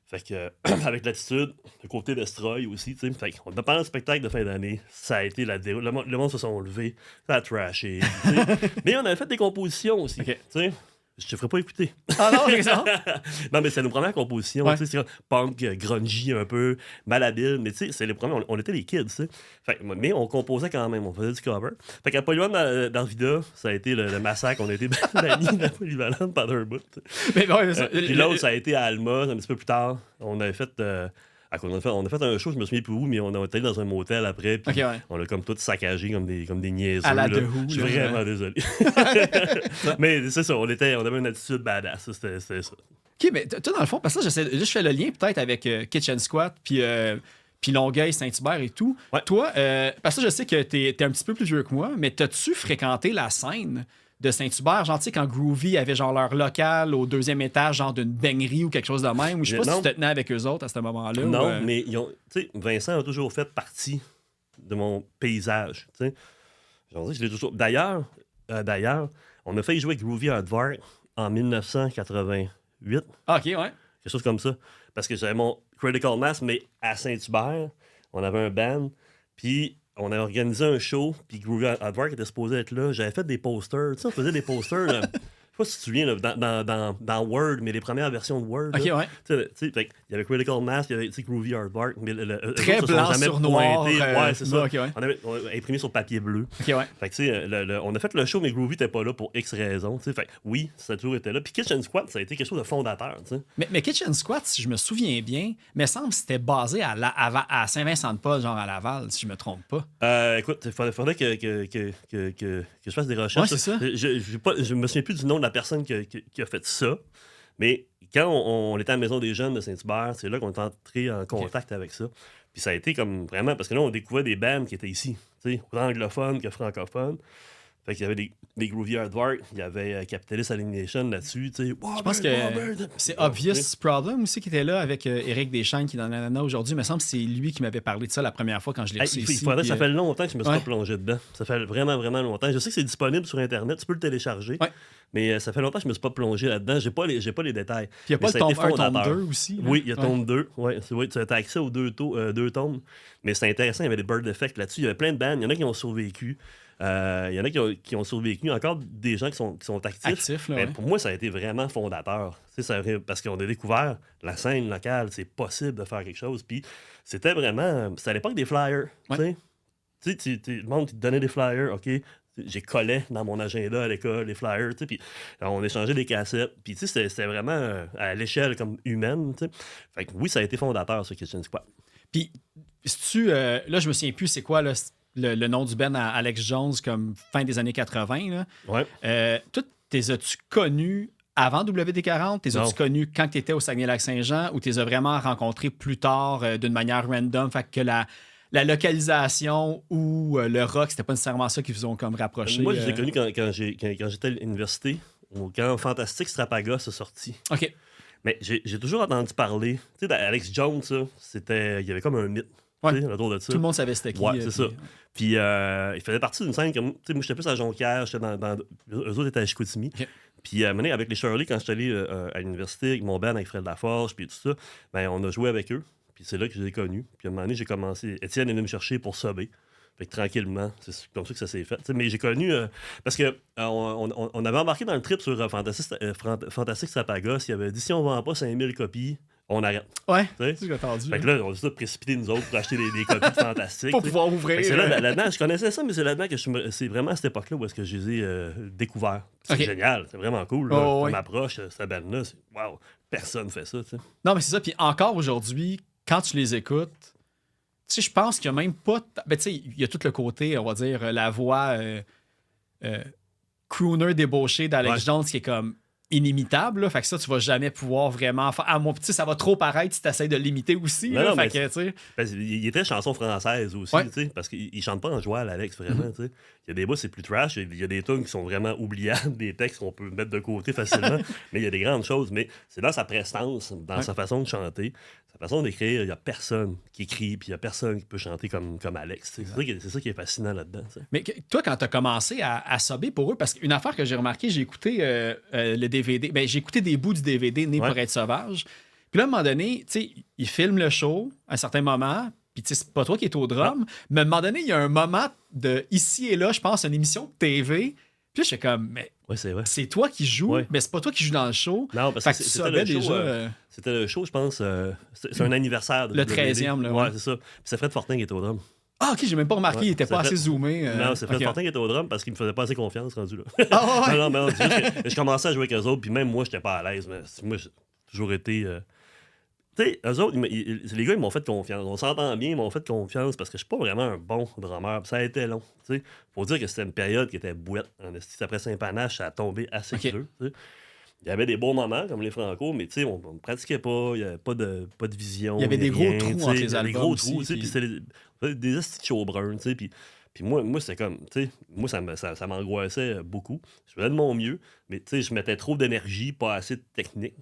Fait que, avec l'attitude, le côté d'Estroy aussi, tu sais, fait qu'on a pendant le spectacle de fin d'année, ça a été la déroute. Le monde se sont levés, ça a trashé, mais on avait fait des compositions aussi, tu sais. Je te ferais pas écouter. Ah non, c'est ça? Non, mais c'est nos premières compositions. Ouais. C'est punk, grungy un peu, malhabile. Mais tu sais, c'est les premiers. On était les kids, tu sais. Mais on composait quand même. On faisait du cover. Fait qu'à Polyvalente d'Arvida, ça a été le massacre. On a été bannis de la Polyvalente pendant un bout. Mais bon, puis l'autre, ça a été à Alma, un petit peu plus tard. On avait fait... on a fait un show, je me souviens plus où, mais on a été dans un motel après, puis on a comme tout saccagé comme des niaiseux. À la de Who. Je suis vraiment désolé. Mais c'est ça, on avait une attitude badass, c'était ça. OK, mais toi, dans le fond, parce que je fais le lien peut-être avec Kitchen Squat, puis Longueuil, Saint-Hubert et tout. Ouais. Toi, parce que je sais que t'es un petit peu plus vieux que moi, mais t'as-tu fréquenté la scène de Saint-Hubert, genre, tu sais, quand Groovy avait genre leur local au 2e étage, genre d'une beignerie ou quelque chose de même, ou je sais pas si tu te tenais avec eux autres à ce moment-là. Non, mais tu sais, Vincent a toujours fait partie de mon paysage, tu sais. Je l'ai toujours... D'ailleurs, on a fait jouer Groovy Hardware en 1988. Ah, OK, ouais. Quelque chose comme ça. Parce que j'avais mon Critical Mass, mais à Saint-Hubert, on avait un band, puis... On a organisé un show, puis Groovy Hardware était supposé être là. J'avais fait des posters. Tu sais, on faisait des posters. Je sais pas si tu te souviens, là, dans Word, mais les premières versions de Word. OK, là, ouais. Tu sais, il y avait Critical Mass, il y avait Groovy Hardware, mais très blanc sur noir. Ouais, c'est ça. Okay, ouais. On avait imprimé sur papier bleu. OK, ouais. Fait que, tu sais, on a fait le show, mais Groovy n'était pas là pour X raisons. Tu sais, fait oui, ça a toujours été là. Puis Kitchen Squat, ça a été quelque chose de fondateur. Tu sais. Mais Kitchen Squat, si je me souviens bien, me semble que c'était basé à Saint-Vincent-de-Paul, genre à Laval, si je me trompe pas. Écoute, il faudrait que je fasse des recherches. Ouais, c'est ça. Je me souviens plus du nom de la personne qui a fait ça, mais quand on était à la Maison des Jeunes de Saint-Hubert, c'est là qu'on est entré en contact avec ça. Puis ça a été comme vraiment, parce que là, on découvrait des bands qui étaient ici, tu sais, autant anglophones que francophones. Fait qu'il y avait des Groovy Hardwork, il y avait Capitalist Alienation là-dessus. Tu sais, Je pense que c'est Obvious Problem aussi qui était là avec Éric Deschênes qui est dans Nanana aujourd'hui. Il me semble que c'est lui qui m'avait parlé de ça la première fois quand je l'ai reçu ici. Ça fait longtemps que je me suis pas plongé dedans. Ça fait vraiment, vraiment longtemps. Je sais que c'est disponible sur Internet, tu peux le télécharger. Ouais. Mais ça fait longtemps que je me suis pas plongé là-dedans. J'ai pas les détails. Puis il y a pas le tome 1, tome 2 aussi. Là. Oui, il y a tome 2. Ouais, tu as accès aux deux tomes. Mais c'est intéressant, il y avait des bird effects là-dessus. Il y avait plein de bands. Il y en a qui ont survécu. Il y en a qui ont survécu. Encore des gens qui sont actifs. Là, pour moi, ça a été vraiment fondateur. Parce qu'on a découvert la scène locale. C'est possible de faire quelque chose. Puis c'était vraiment... C'était à l'époque des flyers. Ouais. Tu sais, le monde qui te donnait des flyers, OK? J'ai collé dans mon agenda à l'école les flyers, tu sais, puis on échangeait des cassettes, puis tu sais, c'était vraiment à l'échelle comme humaine, tu sais. Fait que oui, ça a été fondateur, ce Kitchen Squad. Puis, là, je me souviens plus, c'est quoi le nom du band à Alex Jones, comme fin des années 80, là. Ouais. Toi, t'es as-tu connus avant WD-40? T'es as-tu connus quand t'étais au Saguenay-Lac-Saint-Jean, ou t'es as vraiment rencontrés plus tard d'une manière random, fait que la localisation ou le rock, c'était pas nécessairement ça qui vous ont comme rapproché? Moi, je les ai connus quand j'étais à l'université, quand Fantastic Strapaga s'est sorti. OK. Mais j'ai toujours entendu parler. Tu sais, d'Alex Jones, il y avait comme un mythe autour de ça. Tout le monde savait c'était qui. Ouais, c'est ça. Puis il faisait partie d'une scène comme. Tu sais, moi, j'étais plus à Jonquière, eux autres étaient à Chicoutimi. Okay. Puis avec les Shirley, quand j'étais allé à l'université, avec mon band, avec Fred Laforge, puis tout ça, ben, on a joué avec eux. Puis c'est là que je les ai connus. Puis à un moment donné, j'ai commencé. Étienne est venu me chercher pour subber. Fait que tranquillement, c'est comme ça que ça s'est fait. T'sais, mais j'ai connu. Parce que on avait embarqué dans le trip sur Fantastic Sapagos. Il avait dit si on vend pas 5000 copies, on arrête. Ouais, c'est ce que j'ai entendu. Fait que là, on a tout précipité nous autres pour acheter des copies de Fantastic. Pour pouvoir ouvrir. C'est là-dedans, je connaissais ça, mais c'est là-dedans que c'est vraiment à cette époque-là où est-ce que je les ai découverts. C'est génial, c'est vraiment cool. Comme approche, cette bande-là, wow, personne fait ça. T'sais. Non, mais c'est ça. Puis encore aujourd'hui, quand tu les écoutes, tu sais, je pense qu'il n'y a même pas... Ben, tu sais, il y a tout le côté, on va dire, la voix crooner débauché d'Alex Jones qui est comme inimitable. Là, fait que ça, tu vas jamais pouvoir vraiment faire... Ah, moi, tu sais, ça va trop paraître si tu essaies de l'imiter aussi. Non, fait que, tu sais... Il était chanson française aussi, tu sais, parce qu'il chante pas en joual, Alex, vraiment. Tu sais. Il y a des bouts, c'est plus trash. Il y a des tunes qui sont vraiment oubliables, des textes qu'on peut mettre de côté facilement. Mais il y a des grandes choses. Mais c'est dans sa prestance, dans sa façon de chanter, sa façon d'écrire. Il n'y a personne qui écrit, puis il n'y a personne qui peut chanter comme Alex. C'est ça qui est fascinant là-dedans. T'sais. Mais toi, quand tu as commencé à subber pour eux, parce qu'une affaire que j'ai remarqué, j'ai écouté le DVD. Ben, j'ai écouté des bouts du DVD Né pour être sauvage. Puis là, à un moment donné, tu sais, ils filment le show à un certain moment. Puis, tu sais, c'est pas toi qui es au drum. Mais à un moment donné, il y a un moment de ici et là, je pense, une émission de TV. Puis là, je suis comme, mais c'est toi qui joues, mais c'est pas toi qui joues dans le show. Non, parce que c'était le show. C'était le show, je pense. C'est un anniversaire. Le 13e, là. Ouais, c'est ça. Puis c'est Fred Fortin qui était au drum. Ah, OK, j'ai même pas remarqué. Il était pas assez zoomé. Non, c'est Fred Fortin qui était au drum parce qu'il me faisait pas assez confiance rendu là. Non, je commençais à jouer avec eux autres, puis même moi, j'étais pas à l'aise. Mais moi, j'ai toujours été. Tu sais, eux autres, les gars, ils m'ont fait confiance. On s'entend bien, ils m'ont fait confiance parce que je suis pas vraiment un bon drummer. Ça a été long. T'sais. Faut dire que c'était une période qui était bouette. Après Saint-Panache, ça a tombé assez creux. Il y avait des beaux moments, comme les Franco, mais on ne pratiquait pas. Il n'y avait pas de vision. Il y avait des gros trous entre les albums. Des gros trous, puis c'était des astuces show brun, puis moi, c'est comme, moi, ça m'angoissait beaucoup. Je faisais de mon mieux, mais je mettais trop d'énergie, pas assez de technique.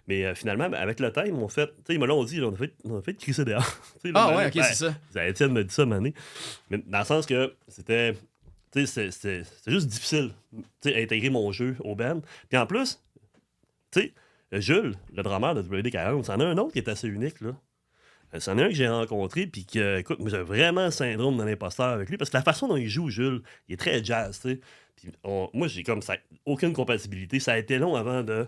Mais finalement, avec le temps, ils m'ont fait, ils me l'ont dit, on a fait crisser dehors. OK, c'est ça. Étienne m'a dit ça, mané. Mais dans le sens que c'était juste difficile, intégrer mon jeu au band. Puis en plus, Jules, le drummer de WD-40, c'en a un autre qui est assez unique, là. C'en a un que j'ai rencontré, puis que, écoute, moi, j'ai vraiment un syndrome de l'imposteur avec lui, parce que la façon dont il joue, Jules, il est très jazz, tu sais. Puis moi, j'ai comme ça, aucune compatibilité. Ça a été long avant de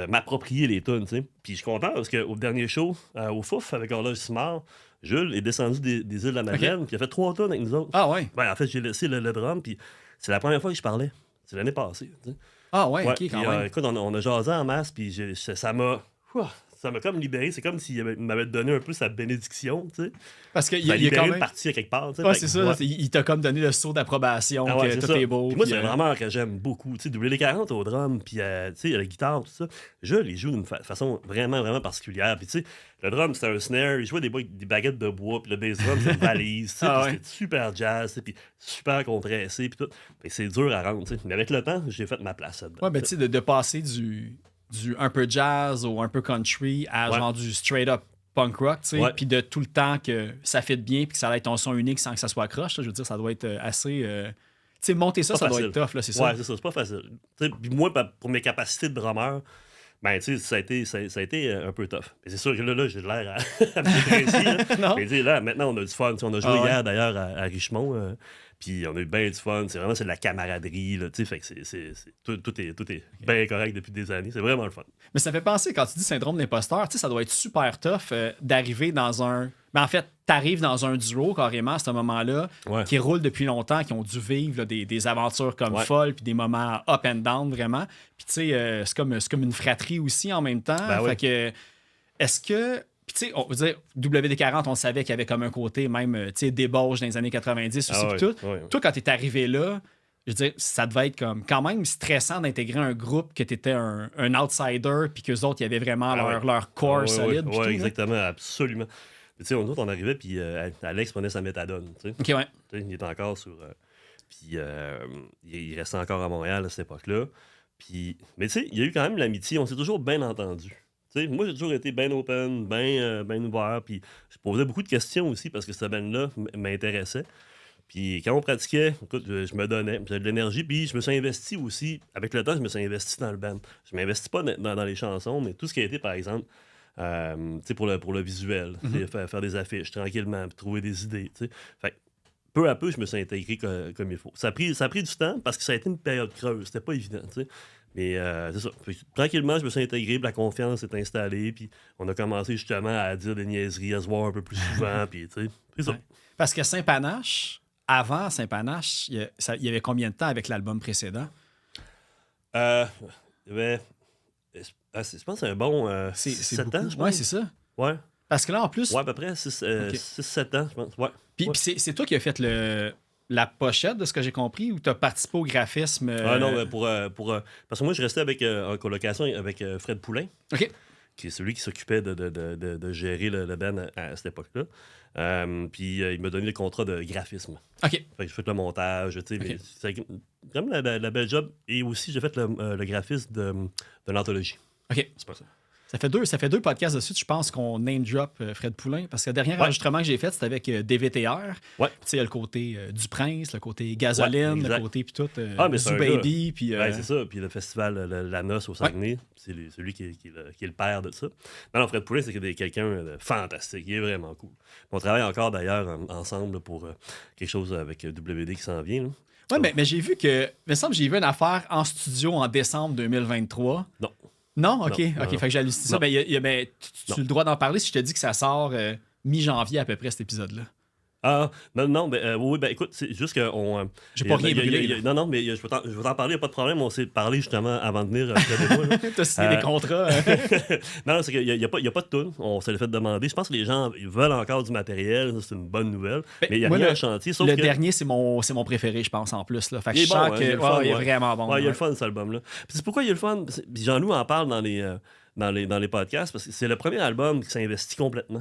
m'approprier les tunes, tu sais. Puis je suis content, parce qu'au dernier show, au Fouf, avec Horloge Simard, Jules est descendu des îles de la Madeleine, puis il a fait 3 tunes avec nous autres. Ah ouais? Ben, en fait, j'ai laissé le drum, puis c'est la première fois que je parlais. C'est l'année passée, tu sais. Ah ouais, OK, quand même. Écoute, on a jasé en masse, puis ça m'a... ça m'a comme libéré. C'est comme s'il m'avait donné un peu sa bénédiction, tu sais. Parce qu'il Ça a y a libéré quand une même... partie à quelque part, tu sais. Ouais, Fait c'est que, ça. ouais. Il t'a comme donné le saut d'approbation, Ah ouais, que c'est tout ça. est beau. Puis moi, puis, c'est un drummer que j'aime beaucoup. Tu sais, WD-40 au drum, puis tu sais, la guitare, tout ça. Je les joue d'une façon vraiment, vraiment particulière. Puis tu sais, le drum, c'était un snare. Il jouait des baguettes de bois, puis le bass drum, c'est une valise. Tu sais, Ah puis ouais. c'était super jazz, tu sais, puis super compressé, puis tout. Fait que c'est dur à rendre, tu sais. Mais avec le temps, j'ai fait ma place là-dedans. Ouais, ben tu sais, de passer du un peu jazz ou un peu country à Ouais. genre du straight up punk rock, tu sais, Ouais. puis de tout le temps que ça fit bien puis que ça va être ton son unique sans que ça soit croche, là, je veux dire, ça doit être assez... tu sais, monter ça, Pas ça doit facile. être tough, là, c'est ça? Ouais, c'est ça, c'est pas facile. Tu sais, puis moi, pour mes capacités de drummer, ben, tu sais, ça a été un peu tough. Mais c'est sûr que là j'ai l'air à me déprécier, là. Non? Mais tu sais, là, maintenant, on a du fun. Tu sais, on a joué Ah ouais? hier, d'ailleurs, à Richemont. Puis on a eu bien du fun. C'est vraiment de la camaraderie. Là, tu sais, fait que tout est bien correct depuis des années. C'est vraiment le fun. Mais ça me fait penser, quand tu dis syndrome d'imposteur, tu sais, ça doit être super tough d'arriver dans un... Ben, en fait, t'arrives dans un duo, carrément, à ce moment-là, Ouais. qui roule depuis longtemps, qui ont dû vivre là, des aventures comme Ouais. folles, puis des moments up and down, vraiment. Puis, tu sais, c'est comme une fratrie aussi en même temps. Ben fait oui. que, est-ce que... Puis, tu sais, on veut dire, WD-40, on savait qu'il y avait comme un côté même, tu sais, débauche dans les années 90 aussi, Ah puis ouais, tout. ouais. Toi, quand t'es arrivé là, je veux dire, ça devait être comme quand même stressant d'intégrer un groupe que t'étais un outsider, puis qu'eux autres, il y avait vraiment Ah leur, ouais. leur core Ah ouais, solide. ouais, puis ouais, tout, là. exactement, absolument. Tu sais, nous autres, on arrivait, puis Alex prenait sa méthadone. Tu sais. OK, ouais. Tu sais, il était encore sur. Puis il restait encore à Montréal à cette époque-là. Puis, mais tu sais, il y a eu quand même l'amitié. On s'est toujours bien entendu. Tu sais, moi, j'ai toujours été bien open, bien ouvert. Puis je posais beaucoup de questions aussi parce que cette band-là m'intéressait. Puis quand on pratiquait, écoute, je me donnais, j'avais de l'énergie. Puis je me suis investi aussi. Avec le temps, je me suis investi dans le band. Je m'investis pas dans les chansons, mais tout ce qui a été, par exemple, tu sais, pour le visuel, tu sais, faire des affiches tranquillement, puis trouver des idées. Tu sais. Fait que, peu à peu, je me suis intégré comme il faut. Ça a pris du temps parce que ça a été une période creuse. C'était pas évident, tu sais. Mais c'est ça. Fait que, tranquillement, je me suis intégré, puis la confiance s'est installée, puis on a commencé justement à dire des niaiseries, à se voir un peu plus souvent, puis tu sais, c'est ça. Ouais. Parce que Saint-Panache, avant Saint-Panache, il y avait combien de temps avec l'album précédent? Il y avait, je pense que c'est un bon 7 ans, je pense. Ouais, c'est ça. Ouais. Parce que là, en plus, Ouais, à peu près 6-7 ans, je pense. Ouais. puis Ouais. c'est toi qui as fait la pochette, de ce que j'ai compris, ou tu as participé au graphisme? Ah non, mais parce que moi, je restais en colocation avec Fred Poulain, OK. qui est celui qui s'occupait de gérer le band à cette époque-là. Puis il m'a donné le contrat de graphisme. OK. Fait que j'ai fait le montage, tu sais. Ok. Mais c'est comme la belle job. Et aussi, j'ai fait le graphisme de l'anthologie. OK. C'est pas ça. Ça fait deux podcasts dessus, je pense qu'on name drop Fred Poulain, parce que le dernier Ouais. enregistrement que j'ai fait, c'était avec DVTR. Ouais. Tu sais, il y a le côté du Prince, le côté gasoline, Ouais, le exact. côté puis tout, Mais c'est Zoo un Baby, puis... Ouais, c'est ça. Puis le festival La Noce au Saguenay, c'est celui qui est le père de ça. Non, Fred Poulain, c'est quelqu'un de fantastique. Il est vraiment cool. On travaille encore d'ailleurs ensemble pour quelque chose avec WD qui s'en vient. Là. Ouais, mais j'ai vu que... Il me semble que j'ai vu une affaire en studio en décembre 2023. Non. Non? OK. Non, OK. non. Fait que j'ai halluciné ça. Non. Ben, tu as le droit d'en parler si je te dis que ça sort mi-janvier à peu près, cet épisode-là. Ah, non, oui, écoute, c'est juste que J'ai pas rien brûlé, là. Non, mais je vais t'en parler, il n'y a pas de problème. On s'est parlé justement avant de venir près de moi. Là. T'as signé des contrats. Non, c'est qu'il n'y a pas de tune. On s'est fait demander. Je pense que les gens ils veulent encore du matériel. Ça, c'est une bonne nouvelle. Ben, Mais il n'y a moi, rien le- à chantier. Sauf Le que dernier, c'est mon préféré, je pense, en plus. Là. Fait que il est je sens bon, que il est le fun, il est ouais. vraiment bon. Ouais, il y a ouais. le fun, cet album-là. Puis c'est pourquoi il y a le fun. Puis Jean-Loup en parle dans les podcasts parce que c'est le premier album qui s'investit complètement.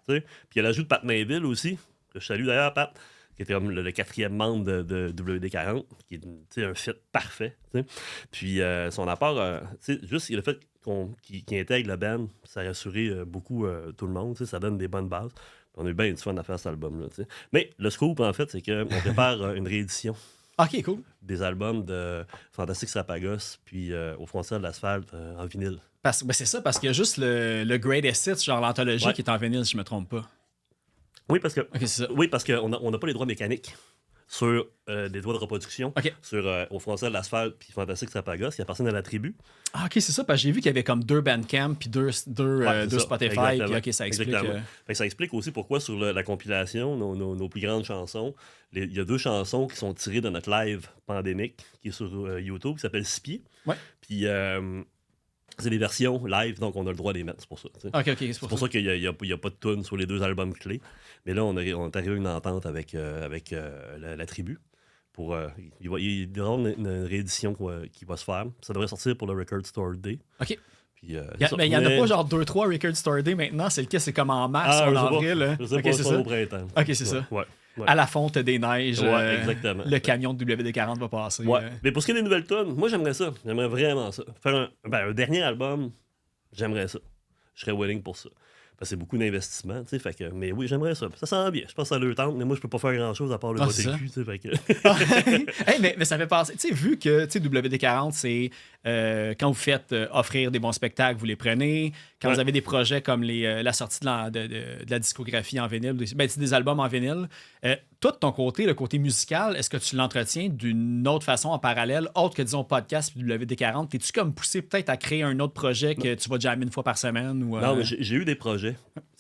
Tu sais? Puis il y a l'ajout de Pat Mainville aussi, que je salue d'ailleurs, Pat, qui était comme le 4e membre de WD-40, qui est tu sais, un fit parfait. Tu sais. Puis son apport, tu sais, juste le fait qu'il intègre le band, ça a rassuré beaucoup tout le monde. Tu sais, ça donne des bonnes bases. On a eu bien du fun à faire cet album-là. Tu sais. Mais le scoop, en fait, c'est qu'on prépare une réédition OK, cool. des albums de Fantastic Sapagos, puis au frontière de l'asphalte en vinyle. Ben, c'est ça, parce qu'il y a juste le Greatest Hits, genre l'anthologie, Ouais. qui est en vinyle, si je me trompe pas. Oui, parce que OK, c'est ça. qu'on n'a pas les droits mécaniques sur des droits de reproduction, OK. sur au frontière de l'asphalte, puis Fantastic Sapagos, qui appartiennent à la tribu. Ah, OK, c'est ça, parce que j'ai vu qu'il y avait comme 2 Bandcamp, puis deux Ouais, c'est ça, Spotify, exactement. puis OK, ça explique... Exactement. Fait que ça explique aussi pourquoi sur la compilation, nos plus grandes chansons, il y a 2 chansons qui sont tirées de notre live pandémique, qui est sur YouTube, qui s'appelle 6 pieds. Ouais. Puis C'est des versions live, donc on a le droit de les mettre, c'est pour ça. T'sais. OK, C'est pour ça qu'il n'y a pas de tune sur les 2 albums clés. Mais là, on est arrivé à une entente avec la tribu. Il va y avoir une réédition qui va se faire. Ça devrait sortir pour le Record Store Day. OK. Puis, Mais il n'y en a pas genre 2-3 Record Store Day maintenant. C'est lequel? C'est comme en mars ou en avril? Je sais pas, c'est au printemps. OK, c'est ça. Ouais. À la fonte des neiges, exactement. le camion de WD-40 va passer. Ouais. Mais pour ce qui est des nouvelles tunes, moi j'aimerais ça. J'aimerais vraiment ça. Faire un dernier album, j'aimerais ça. Je serais willing pour ça. Parce que c'est beaucoup d'investissement, tu sais, mais oui, j'aimerais ça. Ça sent bien. Je pense que ça leur tente, mais moi, je peux pas faire grand-chose à part le botter le cul, tu sais, fait que... Hey, mais ça fait penser... Tu sais, vu que WD-40, c'est quand vous faites offrir des bons spectacles, vous les prenez. Quand vous avez des projets comme la sortie de la discographie en vinyle, des albums en vinyle, toi, de ton côté, le côté musical, est-ce que tu l'entretiens d'une autre façon en parallèle, autre que, disons, podcast puis WD-40? T'es-tu comme poussé peut-être à créer un autre projet que tu vas jammer une fois par semaine? Ou, Non, mais j'ai eu des projets.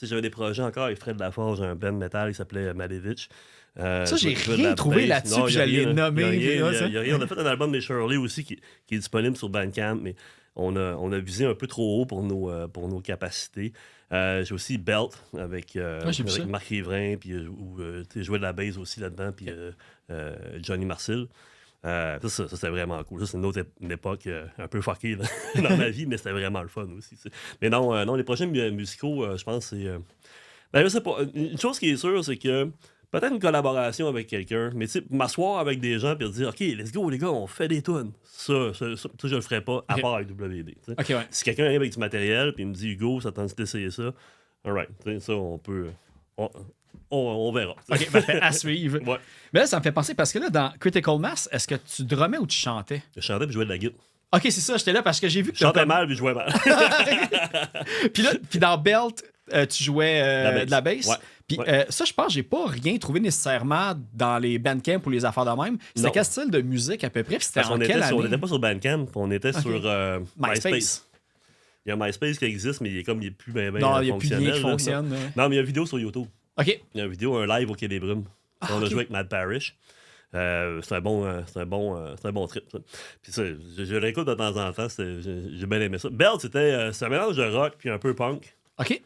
J'avais des projets encore avec Fred Laforge, un band metal qui s'appelait Malevich. Ça, j'ai rien trouvé là-dessus, puis j'allais nommer. Il y a rien. On a fait un album des Shirley aussi qui est disponible sur Bandcamp, mais on a visé un peu trop haut pour nos capacités. J'ai aussi Belt avec Marc Riverain, puis j'ai joué de la bass aussi là-dedans, puis Johnny Marcel. Ça c'était vraiment cool. Ça, c'est une époque un peu fuckée dans ma vie, mais c'était vraiment le fun aussi. T'sais. Mais non, les projets musicaux, je pense, c'est... je sais pas. Une chose qui est sûre, c'est que peut-être une collaboration avec quelqu'un, mais tu sais, m'asseoir avec des gens et dire « OK, let's go, les gars, on fait des tunes. » Ça, je le ferais pas, à part avec WD. Okay, ouais. Si quelqu'un arrive avec du matériel et me dit « Hugo, ça tente d'essayer ça. » All right. Ça, on peut... On verra. OK, parfait, à suivre. Ouais. Mais là, ça me fait penser, parce que là, dans Critical Mass, est-ce que tu drummais ou tu chantais? Je chantais et je jouais de la guitare. OK, c'est ça, j'étais là parce que j'ai vu que je chantais mal puis je jouais mal. puis dans Belt, tu jouais de la bass. Ouais. Puis ça, je pense que j'ai pas rien trouvé nécessairement dans les Bandcamp ou les affaires de même. C'était quel style de musique à peu près? Puis c'était en quelle année? On n'était pas sur Bandcamp, on était sur MySpace. Il y a MySpace qui existe, mais il est plus bien non, il n'y a plus rien qui fonctionne. Non, mais il y a une vidéo sur YouTube. OK. Il y a une vidéo, un live au Quai des Brumes. On a joué avec Matt Parrish. C'est un bon trip. Ça. Puis ça, je l'écoute de temps en temps. J'ai bien aimé ça. Belt, c'est un mélange de rock puis un peu punk. OK.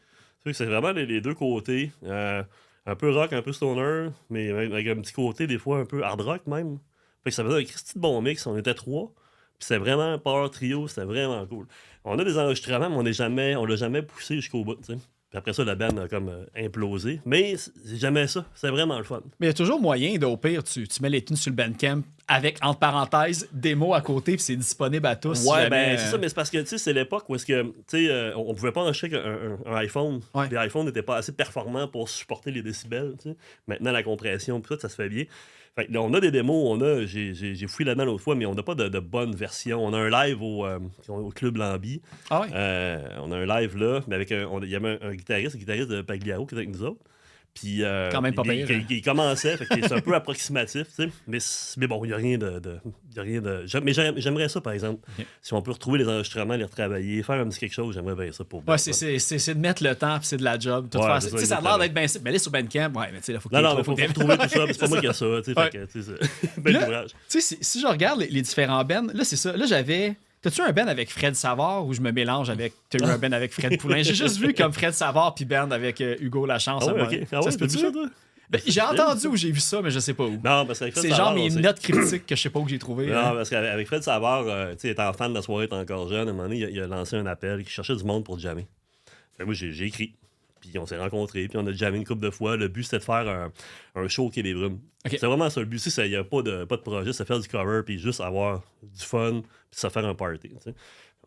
C'est vraiment les deux côtés. Un peu rock, un peu stoner, mais avec un petit côté, des fois, un peu hard rock même. Fait que ça faisait un Christy de bon mix. On était 3. Puis c'était vraiment power trio. C'était vraiment cool. On a des enregistrements, mais on l'a jamais poussé jusqu'au bout. T'sais. Puis après ça, la band a comme implosé. Mais c'est jamais ça. C'est vraiment le fun. Mais il y a toujours moyen, au pire, tu mets les tunes sur le Bandcamp avec, entre parenthèses, démo à côté, puis c'est disponible à tous. Ouais, ben c'est ça, mais c'est parce que, tu sais, c'est l'époque où est-ce que, tu sais, on pouvait pas enregistrer un iPhone. Ouais. Les iPhones n'étaient pas assez performants pour supporter les décibels, tu sais. Maintenant, la compression, tout ça se fait bien. Fait que là, on a des démos, j'ai fouillé là-dedans l'autre fois, mais on n'a pas de bonne version. On a un live au Club Lambi. Ah ouais? On a un live là, mais avec il y avait un guitariste de Pagliaro qui était avec nous autres. Puis, quand même pas pire. Il commençait, fait que c'est un peu approximatif, tu sais. Mais bon, il n'y a rien de. Mais j'aimerais ça, par exemple. Okay. Si on peut retrouver les enregistrements, les retravailler, faire un petit quelque chose, j'aimerais bien ça pour. Ouais, c'est de mettre le temps, puis c'est de la job. Tout faire. Ça a l'air d'être bien simple. Mais aller sur Bandcamp, ouais, mais tu sais, il faut que il faut retrouver tout ça. C'est pas moi qui ai ça, tu sais. Fait que, tu sais, bel ouvrage. Tu sais, si je regarde les différents bands, là, c'est ça. Là, j'avais. T'as-tu un band avec Fred Savard ou je me mélange avec. T'as eu un band avec Fred Poulin? J'ai juste vu comme Fred Savard puis band avec Hugo Lachance. Ah ouais, OK. Ah ouais, ça peut-tu ça, toi? Ben, j'ai entendu où j'ai vu ça, mais je sais pas où. Non, parce qu'avec Fred c'est Savard, genre mes notes critiques que je sais pas où j'ai trouvé. Non, parce qu'avec Fred Savard, tu sais, étant fan de la soirée, étant encore jeune, à un moment donné, il a lancé un appel, il cherchait du monde pour jammer. Fait, moi, j'ai écrit. Puis on s'est rencontrés, puis on a jammé une couple de fois. Le but, c'était de faire un show au Quai des Brumes. Okay. C'est vraiment ça. Le but, il n'y a pas de projet, c'est faire du cover, puis juste avoir du fun, puis ça faire un party. T'sais.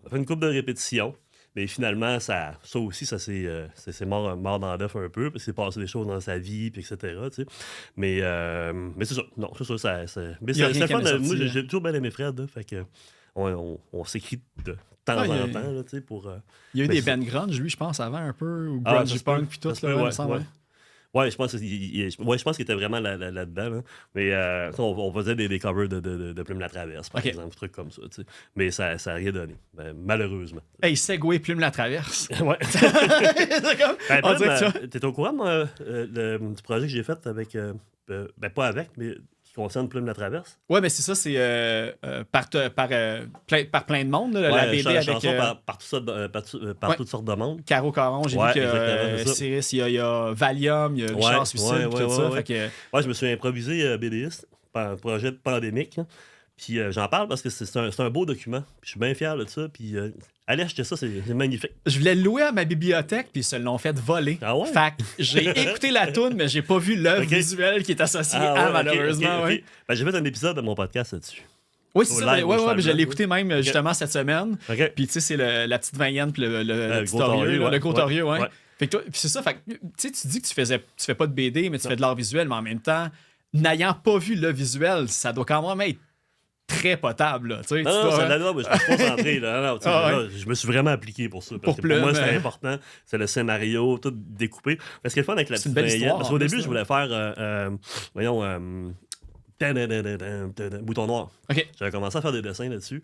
On a fait une couple de répétitions, mais finalement, ça aussi, ça c'est mort dans l'œuf un peu, parce qu'il s'est passé des choses dans sa vie, puis etc. T'sais. Mais c'est ça. Non, c'est ça. Mais c'est fun. Moi, j'ai toujours bien aimé Fred, là, fait que on s'écrit de temps en temps, là, tu sais, pour... Il y a eu des bands grunge, lui, je pense, avant un peu, ou grunge punk, puis tout, là, ouais, je pense qu'il était vraiment là-dedans. Là. Mais on faisait des covers de Plume la Traverse, par exemple, des trucs comme ça. T'sais. Mais ça n'a rien donné, malheureusement. Hey, Segway Plume la Traverse. Ouais. C'est comme... T'es au courant du projet que j'ai fait avec... pas avec, mais concerne Plume la Traverse. Ouais, mais c'est ça, c'est par plein de monde, là, la BD avec chanson par toutes sortes de monde. Caro Caron, j'ai vu qu'il y a exactement, Cyrus, il y a Valium, il y a Richard Suicide, tout ça. Fait que... Ouais, je me suis improvisé BDiste, un projet pandémique. Hein. Puis j'en parle parce que c'est un beau document. Puis je suis bien fier de ça. Puis allez acheter ça, c'est magnifique. Je voulais le louer à ma bibliothèque, puis ils se l'ont fait voler. Ah ouais? Fait que j'ai écouté la toune, mais j'ai pas vu l'œuvre visuelle qui est associée à, malheureusement. Okay. Ouais. Ben, j'ai fait un épisode de mon podcast là-dessus. Oui, c'est ça. Ouais, je l'ai écouté même justement cette semaine. Okay. Puis tu sais, c'est la petite Vaienne, puis le petit gros Torieux, ouais. le gros Torieux, ouais. Fait que toi, puis c'est ça, fait que tu sais, tu dis que tu fais pas de BD, mais tu fais de l'art visuel, mais en même temps, n'ayant pas vu le visuel, ça doit quand même être très potable. Là, non, c'est là, je me suis concentré. Là, je me suis vraiment appliqué pour ça. Parce que pour moi, c'était important. C'est le scénario, tout découpé. Parce que le fun avec la petite Vaienne, parce qu'au début, je voulais faire, Bouton Noir. Okay. J'avais commencé à faire des dessins là-dessus.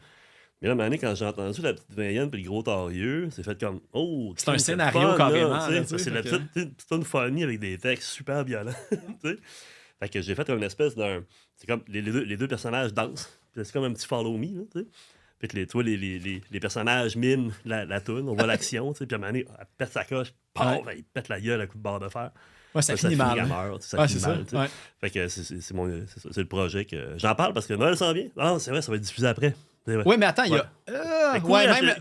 Mais là, année, quand j'ai entendu la petite Vaienne puis le gros Torieux, c'est fait comme oh, c'est un scénario carrément. C'est la petite funny avec des textes super violents. Fait que j'ai fait une espèce d'un. C'est comme les deux personnages dansent. C'est comme un petit follow me. Là, puis que les personnages minent la toune, on voit l'action. Puis à un moment donné, elle pète sa coche, il pète la gueule à coup de barre de fer. Ouais, ça finit mal. Ça finit mal. Ouais. Fait que c'est le projet que. J'en parle parce que Noël s'en vient. Ah, c'est vrai, ça va être diffusé après. Oui, mais attends, il y a.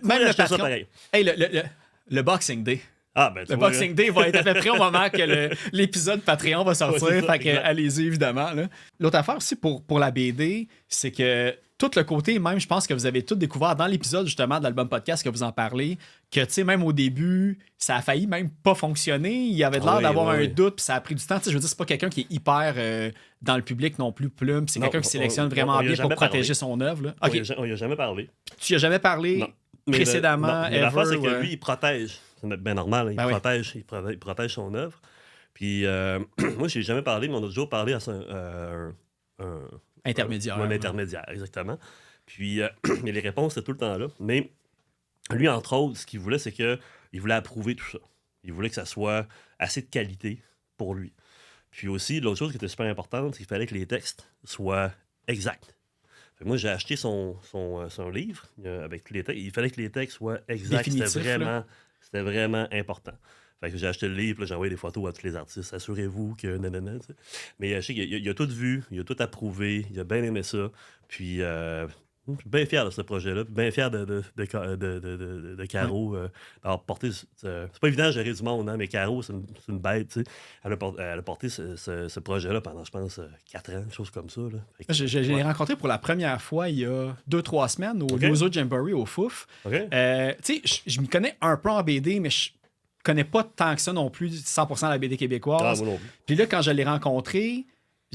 Même le Patreon. Hey, le Boxing Day. Le Boxing Day va être à peu près au moment que l'épisode Patreon va sortir. Fait que allez-y, évidemment. Là. L'autre affaire aussi pour la BD, c'est que tout le côté, même, je pense que vous avez tout découvert dans l'épisode justement de l'album podcast que vous en parlez, que tu sais, même au début, ça a failli même pas fonctionner. Il y avait l'air d'avoir un doute, puis ça a pris du temps. Tu sais, je veux dire, c'est pas quelqu'un qui est hyper dans le public non plus, Plume. C'est quelqu'un qui sélectionne vraiment bien pour protéger son œuvre. Là. Okay. On y a jamais parlé. Tu y as jamais parlé précédemment, mais l'affaire, c'est que lui, il protège. C'est bien normal, il protège son œuvre. Puis moi, je n'ai jamais parlé, mais on a toujours parlé à un intermédiaire. Un intermédiaire, exactement. Puis mais les réponses, c'était tout le temps là. Mais lui, entre autres, ce qu'il voulait, c'est qu'il voulait approuver tout ça. Il voulait que ça soit assez de qualité pour lui. Puis aussi, l'autre chose qui était super importante, c'est qu'il fallait que les textes soient exacts. Moi, j'ai acheté son livre avec tous les textes. Il fallait que les texes soient exacts. C'était vraiment important. Fait que j'ai acheté le livre, j'ai envoyé des photos à tous les artistes. Assurez-vous que nanana. T'sais. Mais je sais qu'il a tout vu, il a tout approuvé, il a bien aimé ça. Puis je suis bien fier de ce projet-là, bien fier de Caro d'avoir porté. C'est pas évident de gérer du monde, hein, mais Caro, c'est une bête. T'sais. Elle a porté ce projet-là pendant, je pense, 4 ans, quelque chose comme ça. Là. Je l'ai rencontré pour la première fois il y a 2-3 semaines au Lozo Jamboree au Fouf. Tu sais, je m'y connais un peu en BD, mais je connais pas tant que ça non plus 100% la BD québécoise. Puis là, quand je l'ai rencontré,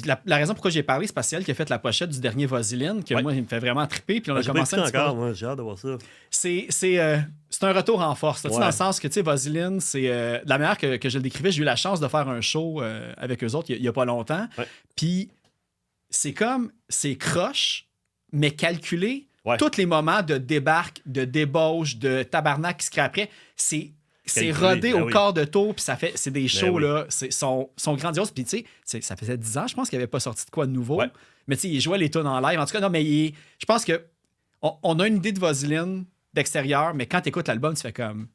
la raison pourquoi j'ai parlé, c'est parce que c'est elle qui a fait la pochette du dernier Vaseline, que moi, il me fait vraiment triper. Puis on a commencé moi, j'ai hâte de voir ça. C'est un retour en force. Dans le sens que, tu sais, Vaseline, c'est de la manière que je le décrivais, j'ai eu la chance de faire un show avec eux autres il y a pas longtemps. Puis c'est croche, mais calculé. Tous les moments de débarque, de débauche, de tabarnak qui se crée après, c'est rodé au quart de tour, puis c'est des shows, là, sont grandioses. Puis, tu sais, ça faisait 10 ans, je pense qu'il n'avait pas sorti de quoi de nouveau. Mais, tu sais, il jouait les tunes en live. En tout cas, non, mais je pense que on a une idée de Vaseline d'extérieur, mais quand tu écoutes l'album, tu fais comme.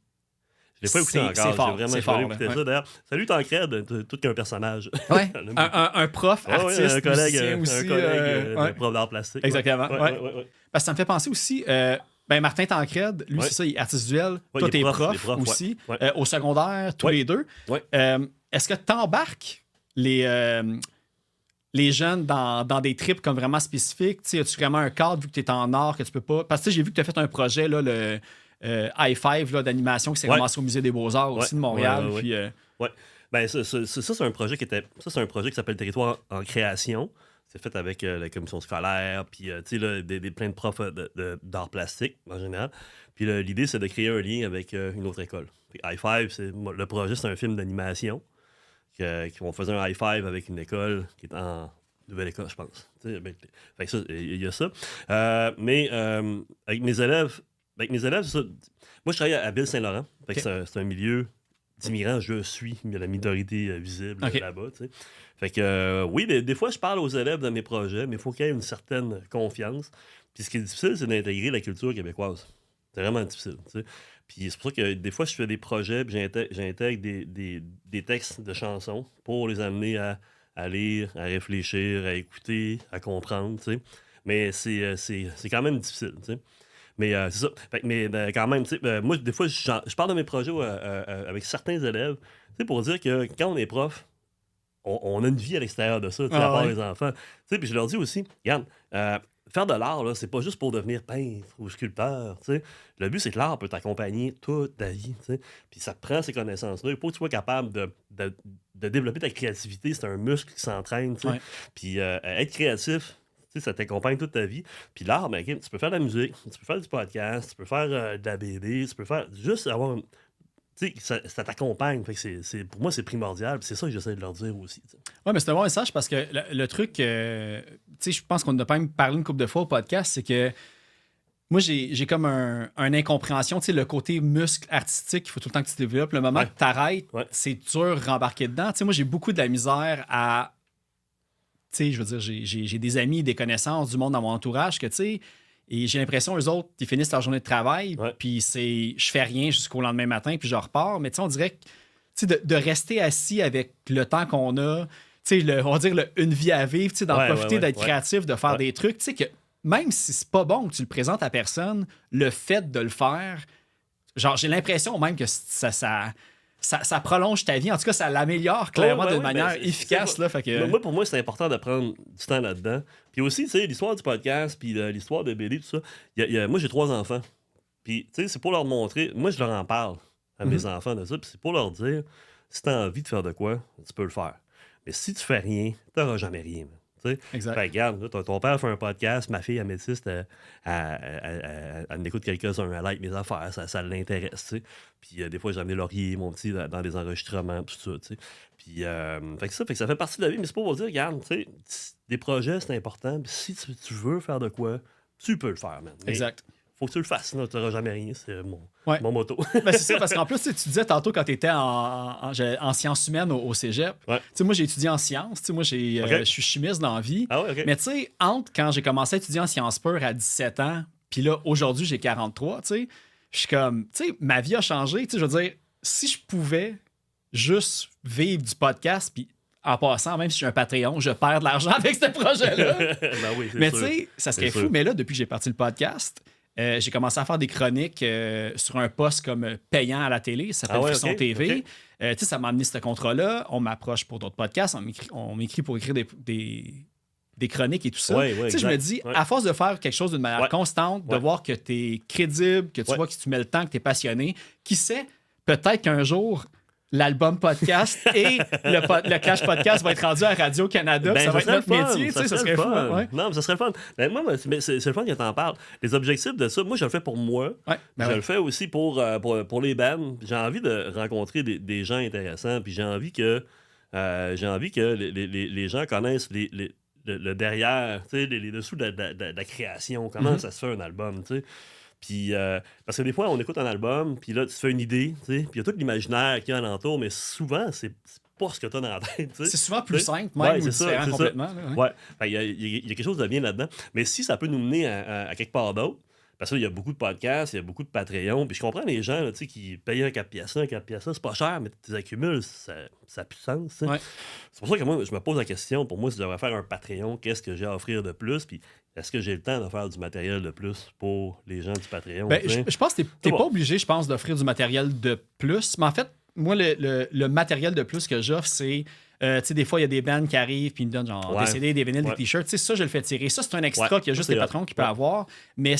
Je l'ai pas écouté encore. C'est fort. J'ai vraiment écouté ça, d'ailleurs. Salut Tancred, tout qu'un personnage. Ouais. un prof, artiste, un collègue aussi. Prof d'art plastique. Exactement. Parce que ça me fait penser aussi. Martin Tancred, lui, c'est ça, il est artiste visuel. Toi, t'es prof aussi. Au secondaire, tous les deux. Est-ce que tu embarques les jeunes dans des trips comme vraiment spécifiques? As-tu vraiment un cadre vu que tu es en art que tu peux pas. Parce que j'ai vu que tu as fait un projet, là, le High Five d'animation qui s'est ramassé au Musée des Beaux-Arts aussi de Montréal. Ben, ça, c'est un projet qui s'appelle Territoire en création. C'est fait avec la commission scolaire, puis plein de profs d'art plastique en général. Puis l'idée, c'est de créer un lien avec une autre école. Puis High Five, le projet, c'est un film d'animation qu'on faisait un High Five avec une école qui est en Nouvelle-Écosse, je pense. Fait que ça, il y a ça. Mais avec mes élèves, ça, moi, je travaille à Ville-Saint-Laurent. Fait que c'est un milieu d'immigrants, je suis la minorité visible OK. là-bas. Tu sais. Fait que oui, des fois, je parle aux élèves de mes projets, mais il faut qu'il y ait une certaine confiance. Puis ce qui est difficile, c'est d'intégrer la culture québécoise. C'est vraiment difficile. Tu sais. Puis c'est pour ça que des fois, je fais des projets, puis j'intègre des textes de chansons pour les amener à lire, à réfléchir, à écouter, à comprendre. Tu sais. Mais c'est quand même difficile. Tu sais. Mais c'est ça. Mais quand même, tu sais, moi, des fois, je parle de mes projets avec certains élèves, tu sais, pour dire que quand on est prof, on a une vie à l'extérieur de ça, tu sais, à part les enfants. Tu sais, puis je leur dis aussi, regarde, faire de l'art, là, c'est pas juste pour devenir peintre ou sculpteur. Tu sais. Le but, c'est que l'art peut t'accompagner toute ta vie. Tu sais. Puis ça te prend ces connaissances-là. Il faut que tu sois capable de développer ta créativité. C'est un muscle qui s'entraîne. Tu sais. Ouais. Puis être créatif, tu sais, ça t'accompagne toute ta vie. Puis l'art, ben, tu peux faire de la musique, tu peux faire du podcast, tu peux faire de la BD, tu peux faire juste avoir. Tu sais, ça t'accompagne. Fait que pour moi, c'est primordial. Puis c'est ça que j'essaie de leur dire aussi. Tu sais. Oui, mais c'est un bon message parce que le truc, tu sais, je pense qu'on a pas même parlé une couple de fois au podcast, c'est que moi, j'ai comme un incompréhension. Tu sais, le côté muscle artistique, il faut tout le temps que tu développes. Le moment que tu arrêtes, c'est dur de rembarquer dedans. Tu sais, moi, j'ai beaucoup de la misère à. Tu sais, je veux dire, j'ai des amis, des connaissances, du monde dans mon entourage que, tu sais, et j'ai l'impression, eux autres, ils finissent leur journée de travail, puis je fais rien jusqu'au lendemain matin, puis je repars. Mais tu sais, on dirait que, tu sais, de rester assis avec le temps qu'on a, tu sais, on va dire une vie à vivre, tu sais, d'en profiter, d'être créatif, de faire des trucs, tu sais, que même si c'est pas bon que tu le présentes à personne, le fait de le faire, genre, j'ai l'impression même que ça prolonge ta vie. En tout cas, ça l'améliore clairement d'une manière efficace. Là, fait que... Pour moi, c'est important de prendre du temps là-dedans. Puis aussi, tu sais, l'histoire du podcast, puis l'histoire de BD, tout ça. Moi, j'ai 3 enfants. Puis, tu sais, c'est pour leur montrer. Moi, je leur en parle à mes enfants de ça. Puis c'est pour leur dire, si tu as envie de faire de quoi, tu peux le faire. Mais si tu fais rien, tu n'auras jamais rien. Exact. Fait, regarde, là, ton père fait un podcast, ma fille améthyste, elle écoute quelques-uns, elle like mes affaires, ça l'intéresse. T'sais. Puis des fois, j'ai amené Laurier, mon petit, dans des enregistrements, tout ça. T'sais. Puis fait que ça fait partie de la vie, mais c'est pas pour dire, regarde, des projets, c'est important. Puis si tu veux faire de quoi, tu peux le faire, man. Mais exact. faut que tu le fasses, sinon tu n'auras jamais rien. C'est mon motto. Ben, c'est ça, parce qu'en plus, tu disais tantôt quand tu étais en sciences humaines au cégep. Moi, j'ai étudié en sciences. Moi, je suis chimiste dans la vie. Ah ouais, okay. Mais tu sais, entre quand j'ai commencé à étudier en sciences pures à 17 ans, puis là, aujourd'hui, j'ai 43, je suis comme, tu sais, ma vie a changé. Je veux dire, si je pouvais juste vivre du podcast, puis en passant, même si je suis un Patreon, je perds de l'argent avec ce projet-là. Ben oui, mais tu sais, ça serait fou. Mais là, depuis que j'ai parti le podcast, j'ai commencé à faire des chroniques sur un poste comme payant à la télé. Ça s'appelle Frisson TV. Okay. Ça m'a amené ce contrat-là. On m'approche pour d'autres podcasts. On m'écrit pour écrire des chroniques et tout ça. Je me dis, à force de faire quelque chose d'une manière constante, de voir que tu es crédible, que tu vois que tu mets le temps, que tu es passionné, qui sait, peut-être qu'un jour, l'album podcast et le Clash Podcast va être rendu à Radio-Canada. Ça va être notre métier. Ça serait fun. Non, mais ça serait le fun. Ben, moi, c'est le fun que tu en parles. Les objectifs de ça, moi, je le fais pour moi. Je le fais aussi pour les bands. J'ai envie de rencontrer des gens intéressants. Puis j'ai envie que les gens connaissent le derrière, les dessous de la création. Comment ça se fait un album, tu sais. Puis, parce que des fois, on écoute un album, puis là, tu te fais une idée, puis il y a tout l'imaginaire qu'il y a alentour, mais souvent, c'est pas ce que tu as dans la tête. C'est souvent plus simple, même, ou différent complètement. Il y a quelque chose de bien là-dedans. Mais si ça peut nous mener à quelque part d'autre, parce qu'il y a beaucoup de podcasts, il y a beaucoup de Patreon, puis je comprends les gens là, qui payent un 4 piastres, c'est pas cher, mais tu les accumules, ça a plus de sens. C'est pour ça que moi, je me pose la question, pour moi, si je devrais faire un Patreon, qu'est-ce que j'ai à offrir de plus, puis est-ce que j'ai le temps de faire du matériel de plus pour les gens du Patreon? Je pense que t'es pas obligé, je pense, d'offrir du matériel de plus, mais en fait, moi, le matériel de plus que j'offre, c'est... des fois, il y a des bands qui arrivent puis ils me donnent genre des CD, des vinyles, des t-shirts. Ça, je le fais tirer. Ça, c'est un extra qu'il y a juste les patrons qui peuvent avoir, mais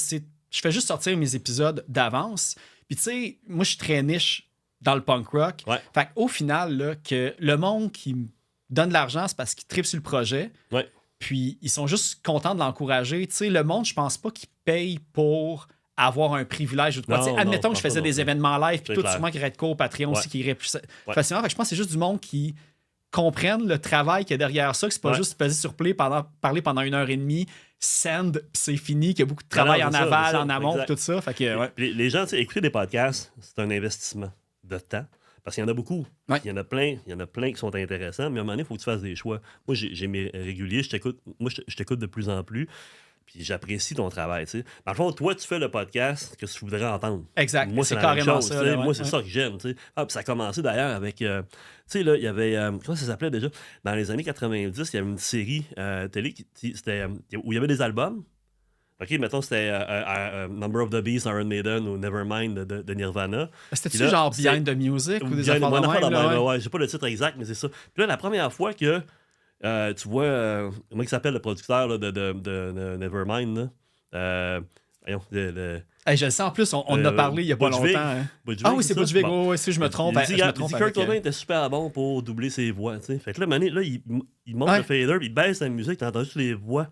je fais juste sortir mes épisodes d'avance. Puis, tu sais, moi, je suis très niche dans le punk rock. Fait qu'au final, là, que le monde qui me donne de l'argent, c'est parce qu'ils trippent sur le projet. Puis, ils sont juste contents de l'encourager. Tu sais, le monde, je pense pas qu'ils payent pour avoir un privilège ou de quoi. Admettons que je faisais des événements live, puis tout, sûrement qu'il y aurait de quoi au Patreon aussi qui irait plus facilement. Fait que je pense que c'est juste du monde qui comprennent le travail qu'il y a derrière ça, que c'est pas juste peser sur play, parler pendant 1h30, send, puis c'est fini, qu'il y a beaucoup de travail en aval, en amont, tout ça. Fait que, les gens, écouter des podcasts, c'est un investissement de temps. Parce qu'il y en a beaucoup. Ouais. Il y en a plein qui sont intéressants, mais à un moment donné, il faut que tu fasses des choix. Moi, j'ai mes réguliers, je t'écoute de plus en plus, puis j'apprécie ton travail, tu sais. Dans le fond, toi, tu fais le podcast que tu voudrais entendre. Exact. Moi, c'est la même carrément chose, ça. tu sais. Là, Moi, c'est ouais. ça que j'aime, tu sais. Ah, puis ça a commencé d'ailleurs avec... tu sais, là, il y avait... comment ça s'appelait déjà? Dans les années 90, il y avait une série télé c'était, où il y avait des albums. OK, mettons, c'était Number of the Beast, Iron Maiden ou Nevermind de Nirvana. C'était-tu Puis là, genre c'était- Behind the Music ou des Behind- affaires ouais, de une affaire même? de Là, même, ouais. ouais, j'ai pas le titre exact, mais c'est ça. Puis là, la première fois que tu vois... comment il s'appelle le producteur là, de Nevermind, là? Voyons, Hey, je le sais, en plus, on en a parlé il y a pas Budwig. longtemps. Hein. Budwig, Ah oui, c'est c'est ça? Budwig. Bon. Ouais, si je me trompe. Il dit, je me il trompe dit avec, Kurt Cobain était super bon pour doubler ses voix, tu sais. Fait que là, il monte Ouais. le fader, puis il baisse la musique, t'entends juste les voix.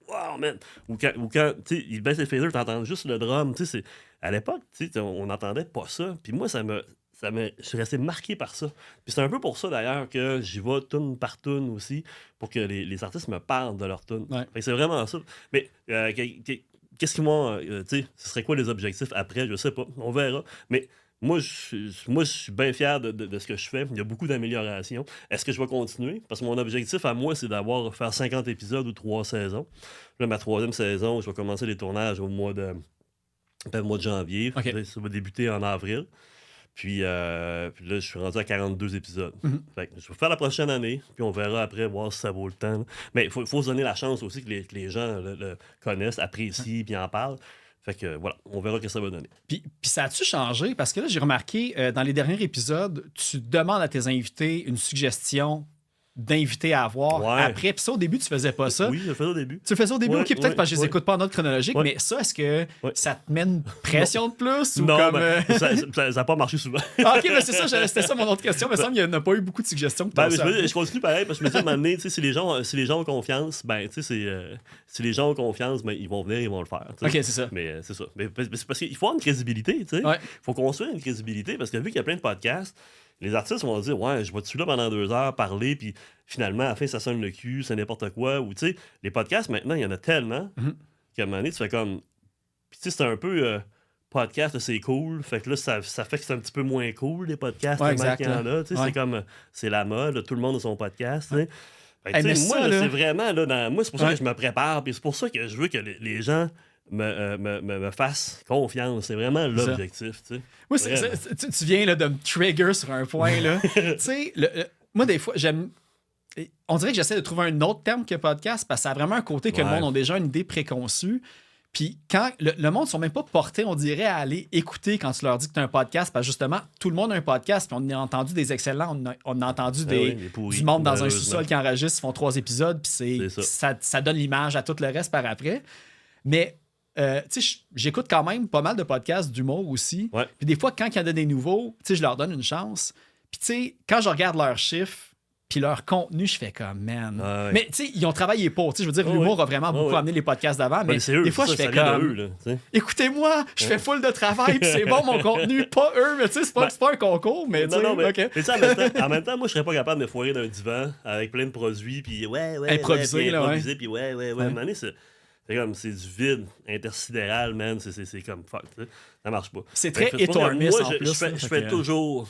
Wow, man! Ou quand tu sais, il baisse le fader, t'entends juste le drum, tu sais. À l'époque, tu sais, on n'entendait pas ça. Puis moi, je suis resté marqué par ça. Puis c'est un peu pour ça, d'ailleurs, que j'y vais tune par tune aussi, pour que les artistes me parlent de leur tune. Ouais. Fait que c'est vraiment ça. Mais qu'est-ce qu'ils m'ont... tu sais, ce serait quoi les objectifs après? Je sais pas. On verra. Mais moi, je suis bien fier de ce que je fais. Il y a beaucoup d'améliorations. Est-ce que je vais continuer? Parce que mon objectif à moi, c'est faire 50 épisodes ou 3 saisons. Là, ma 3e saison, je vais commencer les tournages au mois de janvier. OK. Ça va débuter en avril. Puis là, je suis rendu à 42 épisodes. Mhm. Fait que je vais faire la prochaine année, puis on verra après, voir si ça vaut le temps. Là. Mais il faut se donner la chance aussi que les gens le connaissent, apprécient, puis en parlent. Fait que voilà, on verra ce que ça va donner. Puis ça a-tu changé? Parce que là, j'ai remarqué, dans les derniers épisodes, tu demandes à tes invités une suggestion d'invités à avoir Ouais. après. Puis ça, au début, tu faisais pas ça. Oui, je le faisais au début. Tu le faisais au début, Ouais, ok, peut-être ouais, parce que je les ouais. écoute pas en ordre chronologique, Ouais. mais ça, est-ce que Ouais. ça te met une pression de plus? Ou Non, comme, mais ça n'a pas marché souvent. Ah, ok, mais c'est ça, c'était ça mon autre question. Il me semble qu'il n'y en a pas eu beaucoup de suggestions que Ben, t'as mais ça. je continue pareil, parce que je me dis à un moment donné, tu sais, si les gens ont confiance, ben, tu sais, si les gens ont confiance, ben, ils vont venir, ils vont le faire. tu sais. Ok, c'est ça. Mais c'est ça. Mais c'est parce qu'il faut avoir une crédibilité, tu sais. Ouais. Il faut construire une crédibilité, parce que vu qu'il y a plein de podcasts, les artistes vont dire, ouais, je vais-tu là pendant 2 heures parler, puis finalement, à la fin, ça sonne le cul, c'est n'importe quoi. Ou, tu sais, les podcasts, maintenant, il y en a tellement Mhm. qu'à un moment donné, tu fais comme. Puis, tu sais, c'est un peu. Podcast, c'est cool. Fait que là, ça fait que c'est un petit peu moins cool, les podcasts, Ouais, tellement exact, qu'il y en a. Tu sais, ouais. c'est comme. C'est la mode, là, tout le monde a son podcast, tu sais. Fait que, Hey, tu sais, mais moi, ça, là, là- c'est vraiment. Là, moi, c'est pour ça Ouais. que je me prépare, puis c'est pour ça que je veux que les gens me fassent confiance. C'est vraiment ça. l'objectif, tu sais. Moi, Vraiment. tu viens là, de me trigger sur un point. Là. Tu sais, moi, des fois, j'aime. On dirait que j'essaie de trouver un autre terme que podcast parce que ça a vraiment un côté que le Ouais. monde a déjà une idée préconçue. Puis quand le monde ne sont même pas portés, on dirait, à aller écouter quand tu leur dis que tu as un podcast, parce que justement, tout le monde a un podcast, puis on a entendu des excellents, on a entendu Ah oui, les pourris, du monde dans un malheureusement. sous-sol qui enregistre, ils font 3 épisodes, puis C'est ça. ça donne l'image à tout le reste par après. Mais tu sais, j'écoute quand même pas mal de podcasts d'humour aussi. Ouais. Puis des fois, quand il y en a des nouveaux, tu sais, je leur donne une chance. Puis tu sais, quand je regarde leurs chiffres, puis leur contenu, je fais comme, man. Ah ouais. Mais tu sais, ils ont travaillé pour. Tu sais, je veux dire, Ah l'humour ouais. a vraiment Ah beaucoup ouais. amené les podcasts d'avant. Mais c'est eux, des fois, c'est je ça, fais ça vient de comme, eux, là, tu sais. écoutez-moi, je fais full de travail, puis c'est bon mon contenu, pas eux. Mais tu sais, c'est pas un concours, mais tu sais, Non, mais, OK. mais tu sais, en même temps, moi, je serais pas capable de me foirer d'un divan avec plein de produits, puis Improviser, puis là, improviser, puis ouais. À un Ouais. moment donné, c'est comme, c'est du vide intersidéral, man, c'est comme, fuck, tu sais, ça marche pas. C'est Fait très que c'est hit pour ça or que miss moi, en plus. je là, fais fait que- toujours,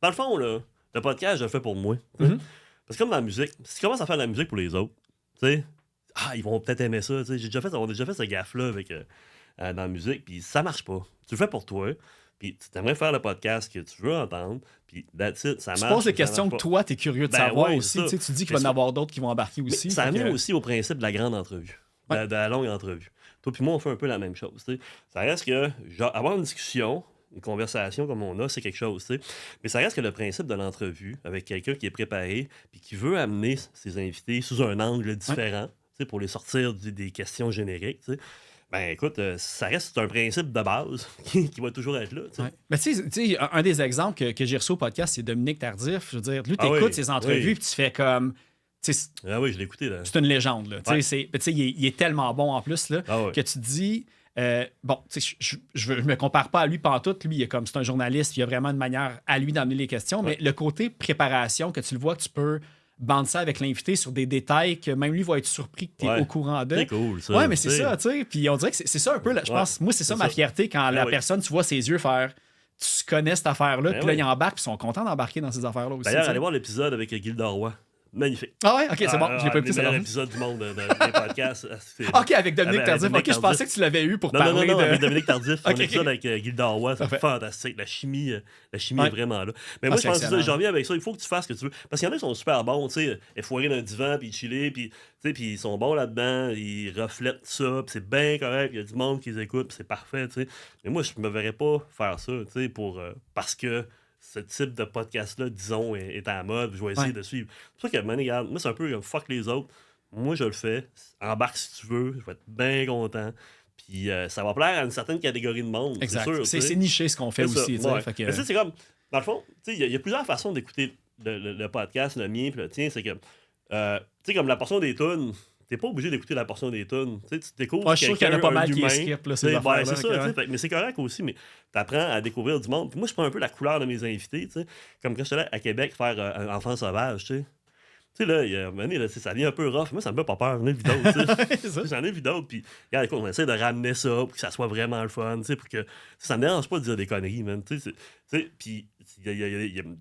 dans le fond, là, le podcast, je le fais pour moi, tu sais. Mhm. Parce que comme dans la musique, si tu commences à faire de la musique pour les autres, tu sais, ils vont peut-être aimer ça, tu sais, on a déjà fait ce gaffe-là avec, dans la musique, puis ça marche pas. Tu le fais pour toi, puis tu aimerais faire le podcast que tu veux entendre, puis that's it, ça Tu marche. poses des ça questions marche que pas. toi, tu es curieux de Ben savoir ouais, aussi. c'est Tu sais, ça. tu dis qu'il Mais va y en ça- avoir d'autres qui vont embarquer Mais aussi. ça fait amène que- aussi au principe de la grande entrevue, Ouais. de la longue entrevue. Toi puis moi, on fait un peu la même chose. Tu sais. Ça reste que, genre, avoir une discussion, une conversation comme on a, c'est quelque chose. Tu sais. Mais ça reste que le principe de l'entrevue avec quelqu'un qui est préparé puis qui veut amener ses invités sous un angle différent, tu sais, pour les sortir des questions génériques. Tu sais. Ben écoute, ça reste un principe de base qui va toujours être là. Tu sais. Ouais. Mais tu sais, un des exemples que j'ai reçu au podcast, c'est Dominique Tardif. Je veux dire, lui, Ah t'écoutes oui, ses entrevues, oui. puis tu fais comme. Tu sais, Ah oui, je l'ai écouté. Là. c'est une légende. Là. Tu sais, Ouais. tu sais, il est tellement bon en plus là, Ah ouais. que tu te dis. Bon, tu sais, je me compare pas à lui pantoute. Lui, il est comme c'est un journaliste, puis il a vraiment une manière à lui d'amener les questions. Ouais. Mais le côté préparation, que tu le vois, que tu peux bande ça avec l'invité sur des détails que même lui va être surpris que tu es Ouais. au courant de. C'est cool, ça. Ouais, mais c'est tu sais. ça, tu sais. Puis on dirait que c'est ça un peu, je Ouais, pense. Moi, c'est ça c'est ma ça. fierté quand la oui. personne, tu vois ses yeux faire. tu connais cette affaire-là, Ben puis là, oui. ils embarquent, puis ils sont contents d'embarquer dans ces affaires-là aussi. D'ailleurs, tu sais. allez voir l'épisode avec Gilda Roy. Magnifique. Ah ouais, ok, c'est bon, je l'ai pas écouté, le c'est meilleur bon. épisode du monde des podcasts. Ok, avec Dominique Tardif. Dominique Ok, je pensais que tu l'avais eu pour parler non, de... avec Dominique Tardif. Ok, Son épisode ok. avec Gilda Roy, c'est Parfait. fantastique. La chimie Ouais. est vraiment là. Mais Ah, moi, je c'est pense que c'est ça, excellent. j'en reviens avec ça. Il faut que tu fasses ce que tu veux. Parce qu'il y en a qui sont super bons, tu sais, effoirés dans le divan, puis chiller, puis ils sont bons là-dedans, ils reflètent ça, puis c'est bien correct. Il y a du monde qui les écoute, puis c'est parfait, tu sais. Mais moi, je me verrais pas faire ça, tu sais, parce que ce type de podcast-là, disons, est à la mode, je vais essayer Ouais. de suivre. C'est pour ça que, man, regarde, moi, c'est un peu comme fuck les autres. Moi, je le fais. Embarque si tu veux. Je vais être bien content. Puis ça va plaire à une certaine catégorie de monde. Exact. C'est sûr. C'est niché ce qu'on fait C'est ça, aussi. tu sais, ouais. fait que- Mais tu sais, c'est comme, dans le fond, tu sais, il y a plusieurs façons d'écouter le podcast, le mien, puis le tien. C'est que, tu sais, comme la portion des tunes, t'es pas obligé d'écouter la portion des tunes. Tu sais, tu découvres. Ouais, je suis sûr qu'il y en a quelqu'un, pas mal un qui humain, skip là, ces tu sais, affaires-là. c'est ça, que- tu sais, mais c'est correct aussi, mais t'apprends à découvrir du monde. Puis moi, je prends un peu la couleur de mes invités, tu sais. Comme quand j'étais allé à Québec faire un enfant sauvage, tu sais. Tu sais, là, il y a un moment donné, là, ça devient un peu rough. Moi, ça me fait pas peur. J'en ai vu d'autres, tu sais. C'est ça. J'en ai vu d'autres, puis regarde, écoute, on essaie de ramener ça pour que ça soit vraiment le fun, tu sais, pour que ça me dérange pas de dire des conneries, man, tu sais, puis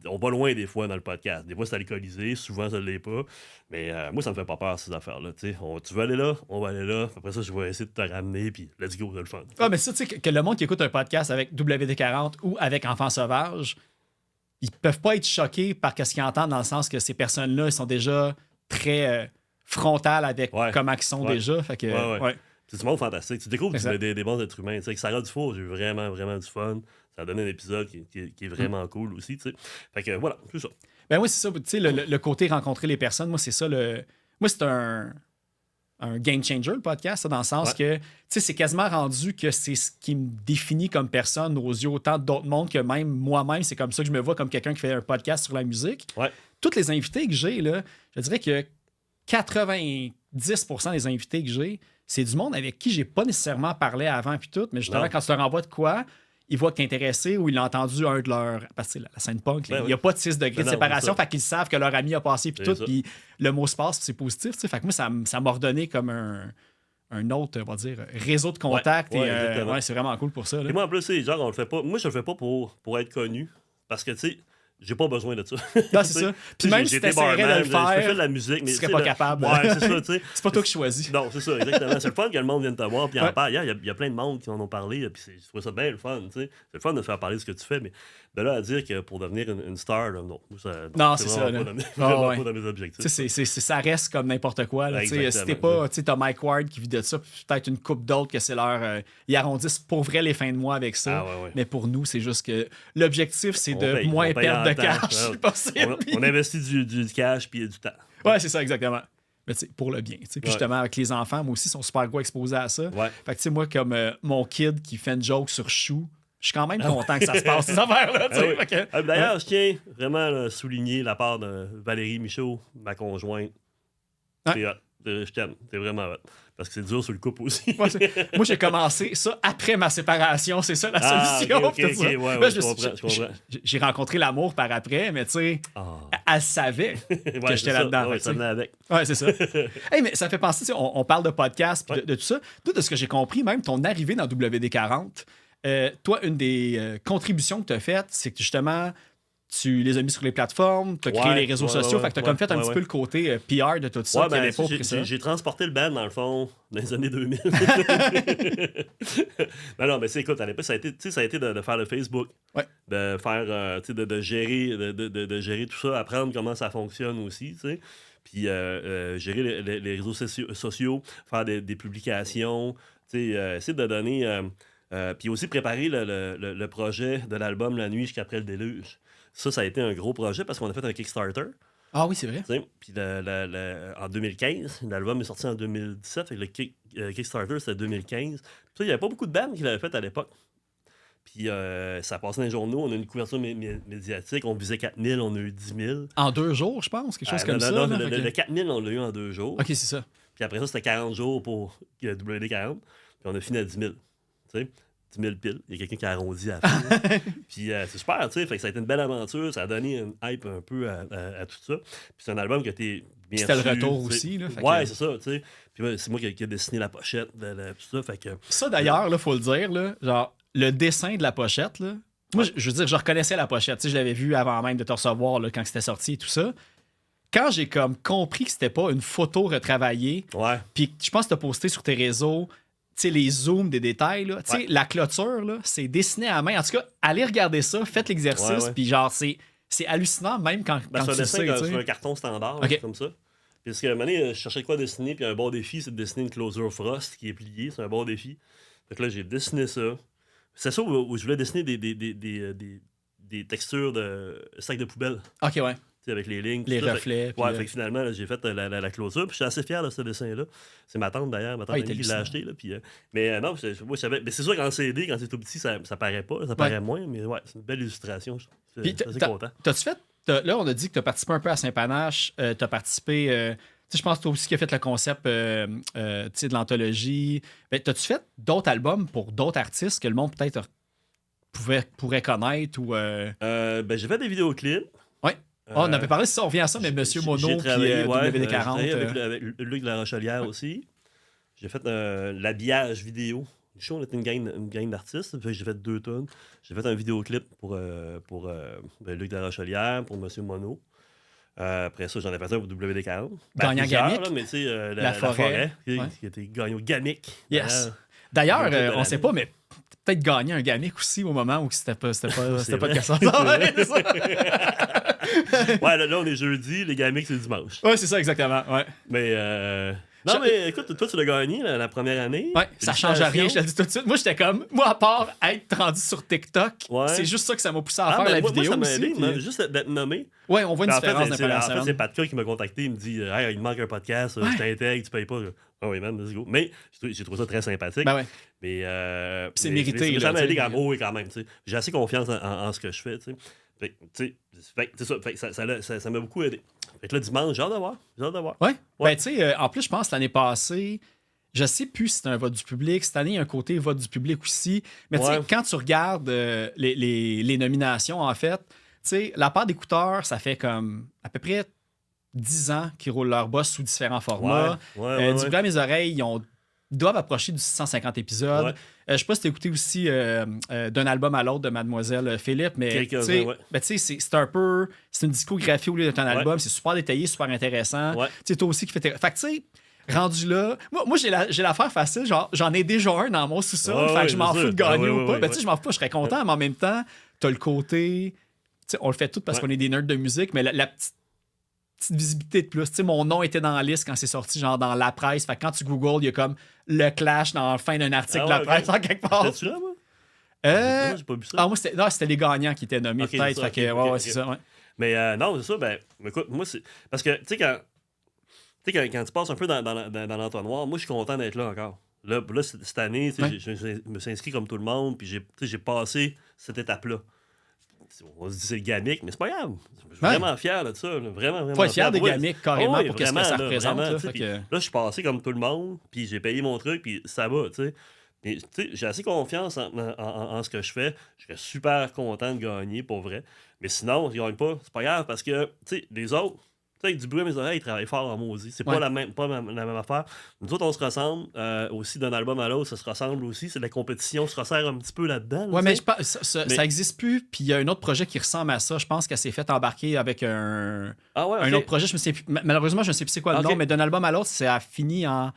on va loin des fois dans le podcast. Des fois, c'est alcoolisé, souvent, ça l'est pas, mais moi, ça me fait pas peur, ces affaires-là, tu sais. Tu veux aller là, on va aller là, après ça, je vais essayer de te ramener, puis let's go, c'est le fun. Ah, mais ça, tu sais, que le monde qui écoute un podcast avec WD-40 ou avec Enfants Sauvages, ils peuvent pas être choqués par ce qu'ils entendent dans le sens que ces personnes-là, ils sont déjà très frontales avec Ouais. comment ils sont Ouais. déjà. Fait que, Ouais. ouais. C'est du monde fantastique. Tu découvres Exact. des bons êtres humains. Tu sais, avec Sarah Dufour, j'ai eu vraiment, vraiment du fun. Ça a donné un épisode qui est vraiment cool aussi, tu sais. Fait que voilà, c'est ça. Ben oui, c'est ça. Tu sais, le côté rencontrer les personnes, moi, c'est ça. Moi, c'est un game changer, le podcast, ça, dans le sens que, tu sais, c'est quasiment rendu que c'est ce qui me définit comme personne aux yeux autant d'autres mondes que même moi-même. C'est comme ça que je me vois comme quelqu'un qui fait un podcast sur la musique. Ouais. Tous les invités que j'ai, là, je dirais que 90% des invités que j'ai, c'est du monde avec qui j'ai pas nécessairement parlé avant puis tout, mais justement, Non. quand tu leur envoies de quoi, ils voient que t'es intéressé ou ils ont entendu un de leurs... Parce que la scène punk, là, Ben il n'y a oui. pas de 6 degrés Ben de non, séparation, c'est ça. fait qu'ils savent que leur ami a passé puis C'est tout, ça. puis le mot se passe, puis c'est positif, tu sais. Fait que moi, ça m'a redonné comme un autre, on va dire, réseau de contacts. Ouais, et, exactement. ouais, c'est vraiment cool pour ça. Là. Et moi, en plus, c'est genre, on le fait pas. Moi, je le fais pas pour être connu. Parce que, tu sais, j'ai pas besoin de ça. Non, c'est ça. Puis même si t'essaierais de le Je fais faire, de la musique, mais tu serais sais, pas là, capable. Ouais, c'est ça, tu sais. c'est pas toi qui choisis. Non, c'est ça, exactement. C'est le fun que le monde vienne te voir puis en Ouais. parle. Il y a plein de monde qui en ont parlé, puis je trouve ça bien le fun, tu sais. C'est le fun de te faire parler de ce que tu fais, mais de là à dire que pour devenir une star, là, non. Non, c'est ça, vraiment là. pas ouais. pas dans mes objectifs. Tu sais, ça reste comme n'importe quoi. Là, tu sais. Si Exactement. t'es pas, tu sais, t'as Mike Ward qui vit de ça, puis peut-être une couple d'autres que c'est leur. Ils arrondissent pour vrai les fins de mois avec ça. Ah, ouais. Mais pour nous, c'est juste que l'objectif, c'est On de paye, moins on paye perdre en de temps. cash Ouais. si possible. On investit du cash puis du temps. Ouais, c'est ça, exactement. Mais tu sais, pour le bien. Tu sais. Puis Ouais. justement, avec les enfants, moi aussi, ils sont super gros exposés à ça. Ouais. Fait que tu sais, moi, comme mon kid qui fait une joke sur Chou, je suis quand même content que ça se passe, ces affaires-là. Tu sais. Ah oui. Fait que- Ah, d'ailleurs, je tiens vraiment à souligner la part de Valérie Michaud, ma conjointe. Ouais. T'es hot. Je t'aime. T'es vraiment hot. Parce que c'est dur sur le couple aussi. Moi, moi, j'ai commencé ça après ma séparation. C'est ça la Ah, solution. ok, puis tout ok, ça. ouais, Là, je comprends. j'ai rencontré l'amour par après, mais tu sais, Ah. elle savait Ouais, que j'étais là-dedans. Ouais, fait que, ça tu sais. venait avec. Ouais, c'est ça. Hey, mais ça fait penser, tu sais, on parle de podcast puis de tout ça. Tout de ce que j'ai compris, même ton arrivée dans WD-40, toi, une des contributions que tu as faites, c'est que justement, tu les as mis sur les plateformes, tu as créé Ouais, les réseaux ouais, sociaux, ouais, fait que tu as ouais, comme fait un ouais, petit ouais. peu le côté PR de tout ça, Ouais, qu'il y avait ben, pas pour ça. j'ai transporté le band, dans le fond, dans les années 2000. non, mais c'est, écoute, à l'époque, ça a été de faire le Facebook, Ouais. de faire, tu sais, de gérer, de gérer tout ça, apprendre comment ça fonctionne aussi, tu sais. Puis gérer les réseaux sociaux, faire des publications, tu sais, essayer de donner... puis aussi préparer le projet de l'album La nuit jusqu'après le déluge. Ça a été un gros projet parce qu'on a fait un Kickstarter. Ah oui, c'est vrai. T'sais, puis en 2015, l'album est sorti en 2017, fait que le Kickstarter c'était 2015. Puis il n'y avait pas beaucoup de bandes qui l'avaient fait à l'époque. Puis ça passait dans les journaux, on a une couverture médiatique, on visait 4000, on a eu 10 000. En 2 jours, je pense, quelque chose comme ça. Non, là, le fait que- 4000, on l'a eu en 2 jours. Ok, c'est ça. Puis après ça, c'était 40 jours pour WD-40. Puis on a fini à 10 000. Tu sais, 10 000 piles. Il y a quelqu'un qui a arrondi à la fin. Puis c'est super, tu sais. Fait que ça a été une belle aventure. Ça a donné une hype un peu à tout ça. Puis c'est un album qui a été bien C'était le reçu, retour tu sais. aussi, là, fait Ouais, que- c'est ça, tu sais. Puis c'est moi qui ai dessiné la pochette, tout ça. Fait que... Ça, d'ailleurs, il faut le dire, là, genre, le dessin de la pochette, là, Moi, je veux dire, je reconnaissais la pochette. Tu sais, je l'avais vu avant même de te recevoir là, quand c'était sorti et tout ça. Quand j'ai comme compris que c'était pas une photo retravaillée, puis je pense que tu as posté sur tes réseaux, tu sais, les zooms des détails, là, tu sais, la clôture, là, c'est dessiné à main. En tout cas, allez regarder ça, faites l'exercice, puis genre, c'est hallucinant même quand tu le sais. C'est un carton standard, comme ça. Puis parce que, à un moment donné, je cherchais quoi dessiner, puis un bon défi, c'est de dessiner une closure Frost qui est pliée, c'est un bon défi. Donc là, j'ai dessiné ça. C'est ça où je voulais dessiner des textures de sacs de poubelle. OK, ouais. Avec les lignes. Les reflets. Fait que finalement, là, j'ai fait la clôture. Puis je suis assez fier de ce dessin-là. C'est ma tante d'ailleurs, ma tante qui l'a acheté. Là, puis, mais non, moi, je savais. Mais c'est sûr qu'en CD, quand c'est tout petit, ça paraît pas. Ça paraît moins. Mais ouais, c'est une belle illustration. Je suis assez content. T'as-tu fait. Là, on a dit que tu as participé un peu à Saint-Panache. Tu as participé. Je pense que toi aussi qui as fait le concept de l'anthologie. T'as-tu fait d'autres albums pour d'autres artistes que le monde peut-être pourrait connaître ou. J'ai fait des vidéoclips. On avait parlé, ça, on revient à ça, mais Monsieur Mono puis WD-40. Avec Luc de la Rochelière aussi. J'ai fait l'habillage vidéo. On était une gang d'artistes. J'ai fait 2 tonnes. J'ai fait un vidéoclip pour Luc de la Rochelière, pour Monsieur Mono. Après ça, j'en ai fait un pour WD-40. Gagnant Gamic. Mais tu sais, la forêt qui était gagnant Gamic. Yes. D'ailleurs, on ne sait pas, mais peut-être gagner un Gamic aussi au moment où c'était pas de cassage. Ouais, là, on est jeudi, les Gamics, c'est dimanche. Ouais, c'est ça, exactement. Ouais. Mais, non, mais écoute, toi, tu l'as gagné la première année. Ouais, ça change rien, je te le dis tout de suite. Moi, j'étais comme, à part être rendu sur TikTok, c'est juste ça que ça m'a poussé à faire la vidéo. Ça m'a aussi. aidé, juste d'être nommé. Ouais, on voit une différence En fait, c'est Patka qui m'a contacté, il me dit, hey, il me manque un podcast, je t'intègre, tu payes pas. Ah oui, man, let's go. Mais j'ai trouvé ça très sympathique. Ben ouais. Mais, c'est mérité. Ça m'a aidé quand même. J'ai assez confiance en ce que je fais. Ça m'a beaucoup aidé. Fait que là, dimanche, j'ai hâte de voir. Ouais. Ben, tu sais, en plus, je pense l'année passée, je sais plus si c'était un vote du public. Cette année, il y a un côté vote du public aussi. Mais tu sais, quand tu regardes les nominations, en fait, tu sais, la part d'écouteurs, ça fait comme à peu près 10 ans qu'ils roulent leur boss sous différents formats. Du bruit à mes oreilles, ils doivent approcher du 650 épisodes. Je sais pas si tu as écouté aussi d'un album à l'autre de Mademoiselle Philippe, mais tu sais, c'est un peu. C'est une discographie au lieu d'être un album. C'est super détaillé, super intéressant. Tu sais, toi aussi qui fais. Fait que tu sais, rendu là, moi j'ai l'affaire facile. Genre, j'en ai déjà un dans mon sous-sol. Fait que je m'en fous de gagner ou pas. Tu sais, je m'en fous pas, je serais content, mais en même temps, t'as le côté. Tu sais, on le fait tout parce qu'on est des nerds de musique, mais la petite visibilité de plus. Tu sais, mon nom était dans la liste quand c'est sorti, genre dans la presse. Fait que quand tu googles, il y a comme le clash dans la fin d'un article de la presse en quelque part. T'es-tu là, moi? J'ai pas vu ça. Moi, c'était les gagnants qui étaient nommés, peut-être. Fait que, c'est ça, ouais. Mais non, c'est ça, ben, écoute, moi, c'est. Parce que, tu sais, quand tu passes un peu dans l'entonnoir, moi, je suis content d'être là encore. Là cette année, je me suis inscrit comme tout le monde, puis j'ai passé cette étape-là. On se dit c'est le Gamic, mais c'est pas grave. Je suis vraiment fier de ça. Vraiment faut être fier des Gamics, carrément, pour qu'est-ce que ça représente. Là, je suis passé comme tout le monde, puis j'ai payé mon truc, puis ça va, tu sais. J'ai assez confiance en ce que je fais. Je serais super content de gagner, pour vrai. Mais sinon, je gagne pas. C'est pas grave, parce que, tu sais, les autres, tu sais, avec du bruit à mes oreilles, ils travaillent fort en maudit. C'est pas la même affaire. Nous autres, on se ressemble. Aussi, d'un album à l'autre, ça se ressemble aussi. C'est de la compétition, on se resserre un petit peu là-dedans. Ouais, mais ça existe plus. Puis il y a un autre projet qui ressemble à ça. Je pense qu'elle s'est fait embarquer avec un autre projet. Malheureusement, je ne sais plus c'est quoi le nom, mais d'un album à l'autre, ça a fini en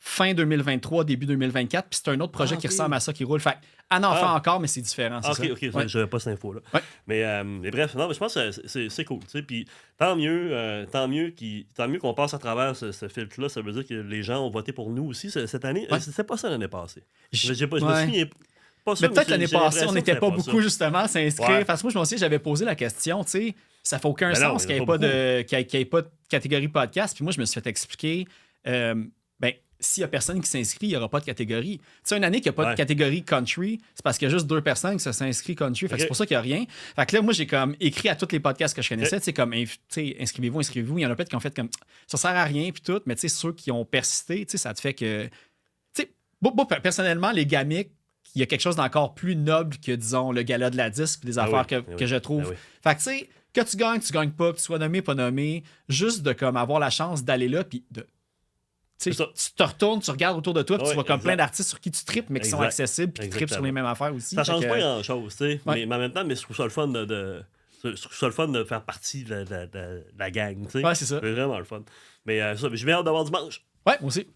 fin 2023, début 2024. Puis c'est un autre projet qui ressemble à ça qui roule. Fait en enfant encore, mais c'est différent. OK, j'avais pas cette info-là. Ouais. Mais bref, non, mais je pense que c'est cool. Puis tant mieux qu'on passe à travers ce filtre-là. Ça veut dire que les gens ont voté pour nous aussi cette année. C'était pas ça l'année passée. Je me souviens pas ça. Mais peut-être l'année passée, on n'était pas beaucoup justement à s'inscrire. Parce que moi, je me souviens, j'avais posé la question, tu sais, ça fait aucun sens qu'il n'y ait pas de catégorie podcast. Puis moi, je me suis fait expliquer, s'il n'y a personne qui s'inscrit, il n'y aura pas de catégorie. Tu sais, une année qu'il n'y a pas de catégorie country, c'est parce qu'il y a juste 2 personnes qui se inscrivent country. Fait que c'est pour ça qu'il n'y a rien. Fait que là, moi, j'ai comme écrit à tous les podcasts que je connaissais, tu sais, comme, inscrivez-vous. Il y en a peut-être qui ont fait comme, ça sert à rien, puis tout, mais tu sais, ceux qui ont persisté, tu sais, ça te fait que, tu sais, personnellement, les Gamics, il y a quelque chose d'encore plus noble que, disons, le gala de la disque, des affaires que je trouve. Fait que, tu sais, que tu gagnes pas, que tu sois nommé, pas nommé, juste de comme avoir la chance d'aller là, puis de tu te retournes, tu regardes autour de toi, puis tu vois comme plein d'artistes sur qui tu tripes, mais qui sont accessibles, puis qui trippent sur les mêmes affaires aussi. Ça change pas grand-chose, tu sais. Mais en même temps, je trouve ça le fun je trouve ça le fun de faire partie de la gang, tu sais. Ouais, c'est ça. C'est vraiment le fun. Mais je vais hâte d'avoir dimanche. Ouais, moi aussi.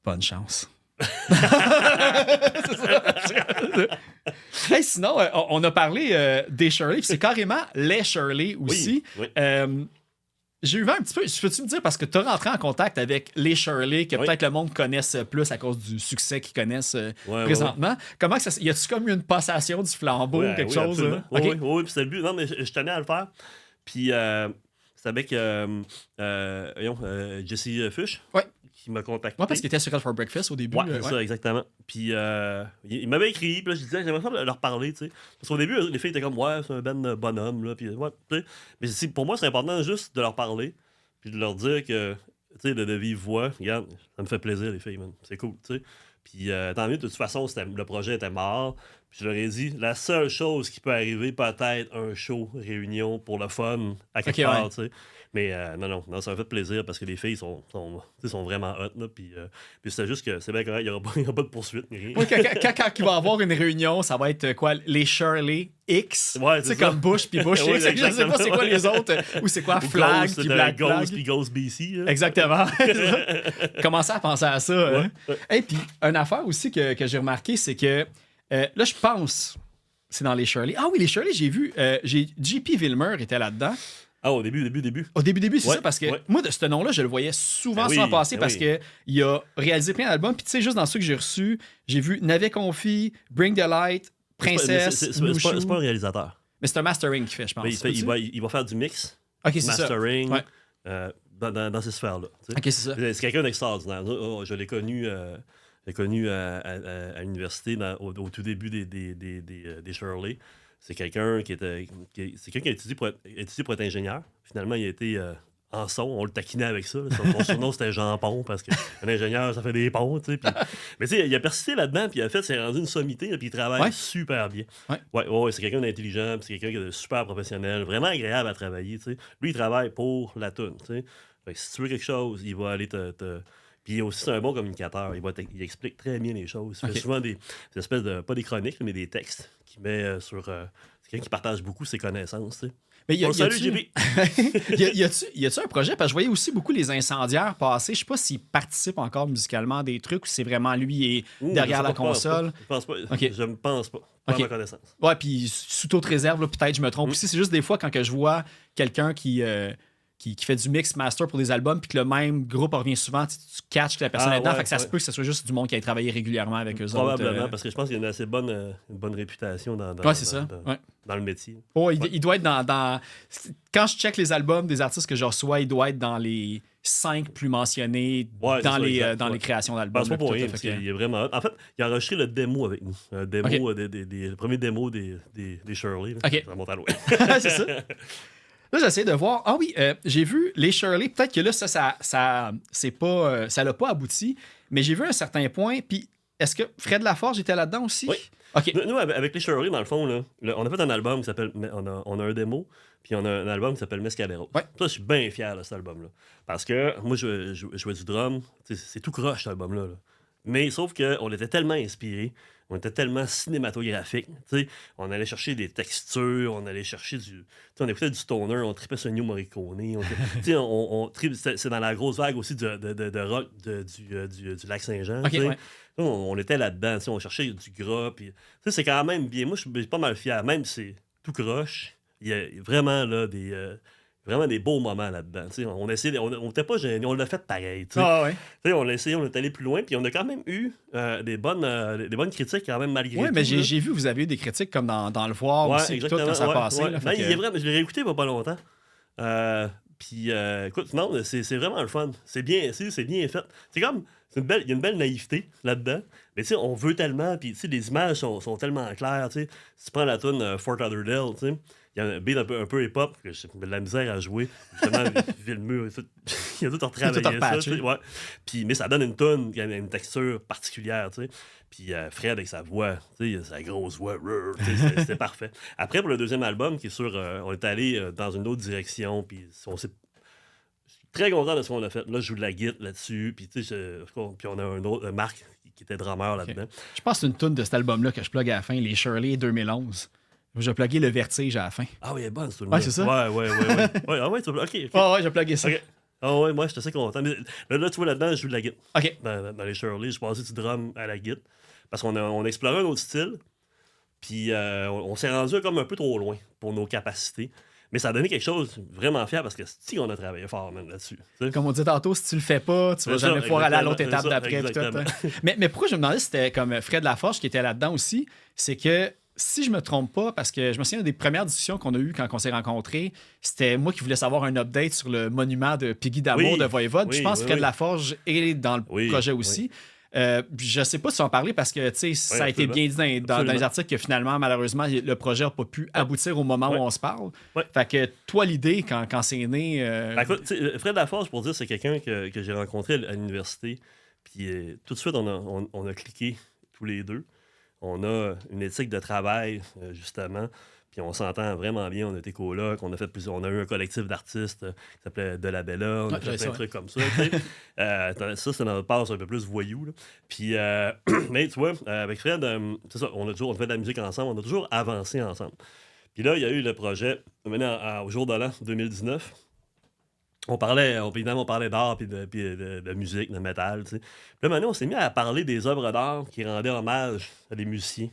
Bonne chance. C'est ça. Hey, sinon, on a parlé des Shirley, puis c'est carrément les Shirley aussi. Oui. J'ai eu un petit peu. Peux-tu me dire, parce que tu as rentré en contact avec les Shirley, que peut-être le monde connaisse plus à cause du succès qu'ils connaissent présentement. Comment que ça. Y a-tu comme une passation du flambeau ou quelque chose? Oui, puis c'était le but. Non, mais je tenais à le faire. Puis c'est avec Jesse Fuchs. Ouais. Qui m'a contacté. Ouais, parce qu'il était sur Cut for Breakfast au début. Ouais, c'est ça, exactement. Puis il m'avait écrit, puis là, je disais, j'aimerais ça leur parler, tu sais. Parce qu'au début, les filles étaient comme, ouais, c'est un ben bonhomme, là, puis ouais, tu sais. Mais pour moi, c'est important juste de leur parler, puis de leur dire que, tu sais, de vive voix, regarde, ça me fait plaisir, les filles, man. C'est cool, tu sais. Puis tant mieux, de toute façon, le projet était mort. Puis je leur ai dit, la seule chose qui peut arriver, peut-être un show, réunion pour le fun, à quelque part, tu sais. Mais non, ça m'a fait plaisir parce que les filles sont vraiment hot. Là, puis c'est juste que c'est bien correct, il n'y aura pas de poursuite ni rien. Oui, quand il va y avoir une réunion, ça va être quoi? Les Shirley X? Ouais, c'est comme Bush puis Bush X. Je sais pas c'est quoi les autres. Ou c'est quoi? Flag puis Black Flag. Ghost puis Ghost BC. Là. Exactement. Commencez à penser à ça. Hein? Et puis, une affaire aussi que j'ai remarqué, c'est que là, je pense, c'est dans les Shirley. Ah oui, les Shirley, j'ai vu. JP Vilmer était là-dedans. Ah, au début. Au début, c'est ça, parce que moi, de ce nom-là, je le voyais souvent passer parce qu'il a réalisé plein d'albums. Puis, tu sais, juste dans ceux que j'ai reçus, j'ai vu Navet Confi, Bring the Light, Princesse. C'est pas un réalisateur. Mais c'est un mastering qu'il fait, je pense. Il va faire du mix, mastering, dans ces sphères-là. Ok, c'est ça. C'est quelqu'un d'extraordinaire. Je l'ai connu. À l'université au tout début des Shirley. C'est quelqu'un qui a étudié pour être ingénieur. Finalement, il a été en son. On le taquinait avec ça. Son surnom, c'était Jean Pont, parce qu'un ingénieur, ça fait des ponts. Mais tu sais, il a persisté là-dedans, puis s'est rendu une sommité, puis il travaille super bien. Ouais, c'est quelqu'un d'intelligent, c'est quelqu'un de super professionnel, vraiment agréable à travailler. T'sais. Lui, il travaille pour la toune. Si tu veux quelque chose, il va aller Puis aussi, c'est un bon communicateur. Il explique très bien les choses. Il fait souvent des espèces de... Pas des chroniques, mais des textes qu'il met sur... c'est quelqu'un qui partage beaucoup ses connaissances, tu sais. Mais salut, JB! y a-tu un projet? Parce que je voyais aussi beaucoup les incendiaires passer. Je sais pas s'il participe encore musicalement à des trucs ou si c'est vraiment lui est derrière la console. Je pense pas. Je ne pense pas. Pas à ma connaissance. Ouais, puis sous toute réserve, là, peut-être je me trompe aussi. C'est juste des fois quand que je vois quelqu'un qui fait du mix master pour des albums, puis que le même groupe revient souvent, tu catches que la personne est dedans. Fait que ça se peut que ce soit juste du monde qui a travaillé régulièrement avec eux autres. Probablement, parce que je pense qu'il y a une assez bonne réputation dans le métier. Oh, il doit être dans... Quand je check les albums des artistes que je reçois, il doit être dans les 5 plus mentionnés dans les créations d'albums. Je pense pas pour rien, parce qu'il est vraiment... En fait, il a enregistré le démo avec nous. Un démo, le premier démo des Shirley. Ça monte à loin. C'est ça. Là, j'essaie de voir. Ah oui, j'ai vu les Shirley. Peut-être que là, ça l'a pas abouti, mais j'ai vu un certain point. Puis, est-ce que Fred Laforge était là-dedans aussi? Oui. OK. Nous, avec les Shirley, dans le fond, là, on a fait un album qui s'appelle... On a un démo, puis on a un album qui s'appelle Mescalero. Ouais. Ça, je suis bien fier de cet album-là. Parce que moi, je jouais du drum. C'est tout croche, cet album-là. Là. Mais sauf qu'on était tellement inspirés. On était tellement cinématographique. On allait chercher des textures, on allait chercher on écoutait du stoner, on tripait sur Ennio Morricone. C'est dans la grosse vague aussi de rock du Lac-Saint-Jean. Okay, ouais. On était là-dedans, on cherchait du gras. C'est quand même bien. Moi, je suis pas mal fier. Même si c'est tout croche, il y a vraiment là, vraiment des beaux moments là-dedans. On n'était pas gênés, on l'a fait pareil. On l'a essayé, on est allé plus loin, puis on a quand même eu des bonnes critiques quand même malgré tout. Oui, mais j'ai vu, vous avez eu des critiques comme dans Le Voir aussi, tout, quand ça passait. Là, il est vrai, mais je l'ai réécouté il n'y a pas longtemps. Puis, écoute, non, c'est vraiment le fun. C'est bien fait. C'est comme, il y a une belle naïveté là-dedans. Mais tu sais, on veut tellement, puis tu sais, les images sont tellement claires. Si tu prends la tune Fort Lauderdale, tu sais, il y a un beat un peu hip-hop, que j'ai de la misère à jouer. Justement, le mur, il y a tout à retravailler ça. Puis, mais ça donne une tune qui a une texture particulière. Tu sais. Puis Fred avec sa voix, sa grosse voix, c'était parfait. Après, pour le deuxième album, qui est sur... on est allé dans une autre direction, puis on s'est... très content de ce qu'on a fait. Là, je joue de la guitare là-dessus. Puis, tu sais, puis on a un autre, Marc, qui était drummer là-dedans. Je pense que c'est une toune de cet album-là que je plug à la fin, les Shirley 2011. J'ai plugué le Vertige à la fin. Ah oui, elle est bonne, cette Ouais, c'est ça? Ouais. Ah ouais, OK. Ouais, j'ai plugué ça. OK. Ah ouais, moi, j'étais assez content. Mais là, tu vois, là-dedans, je joue de la guitare. OK. Dans les Shirley, je passais du drum à la guitare. Parce qu'on a exploré un autre style. Puis on s'est rendu comme un peu trop loin pour nos capacités. Mais ça a donné quelque chose de vraiment fier parce que si on a travaillé fort même là-dessus. T'sais. Comme on dit tantôt, si tu le fais pas, tu vas jamais pouvoir aller à l'autre étape d'après. Mais pourquoi je me demandais si c'était comme Fred Laforge qui était là-dedans aussi, c'est que si je me trompe pas, parce que je me souviens des premières discussions qu'on a eues quand on s'est rencontrés, c'était moi qui voulais savoir un update sur le monument de Piggy d'amour de Voivode. Je pense que Fred Laforge est dans le projet aussi. Je sais pas si on en parlait parce que ça a été bien dit dans les articles que finalement, malheureusement, le projet n'a pas pu aboutir au moment où on se parle. Fait que toi, l'idée, quand c'est né. Écoute, Fred Laforge, pour dire, c'est quelqu'un que j'ai rencontré à l'université. Puis tout de suite, on a cliqué tous les deux. On a une éthique de travail, justement. Puis on s'entend vraiment bien. On a été colocs, on a eu un collectif d'artistes qui s'appelait De la Bella. On a fait plein de trucs comme ça. Ça, c'est notre passe un peu plus voyou. Là. Puis, mais tu vois, avec Fred, c'est ça, on fait de la musique ensemble. On a toujours avancé ensemble. Puis là, il y a eu le projet, au jour de l'an 2019. On parlait d'art, puis de musique, de métal. Puis là, maintenant, on s'est mis à parler des œuvres d'art qui rendaient hommage à des musiciens.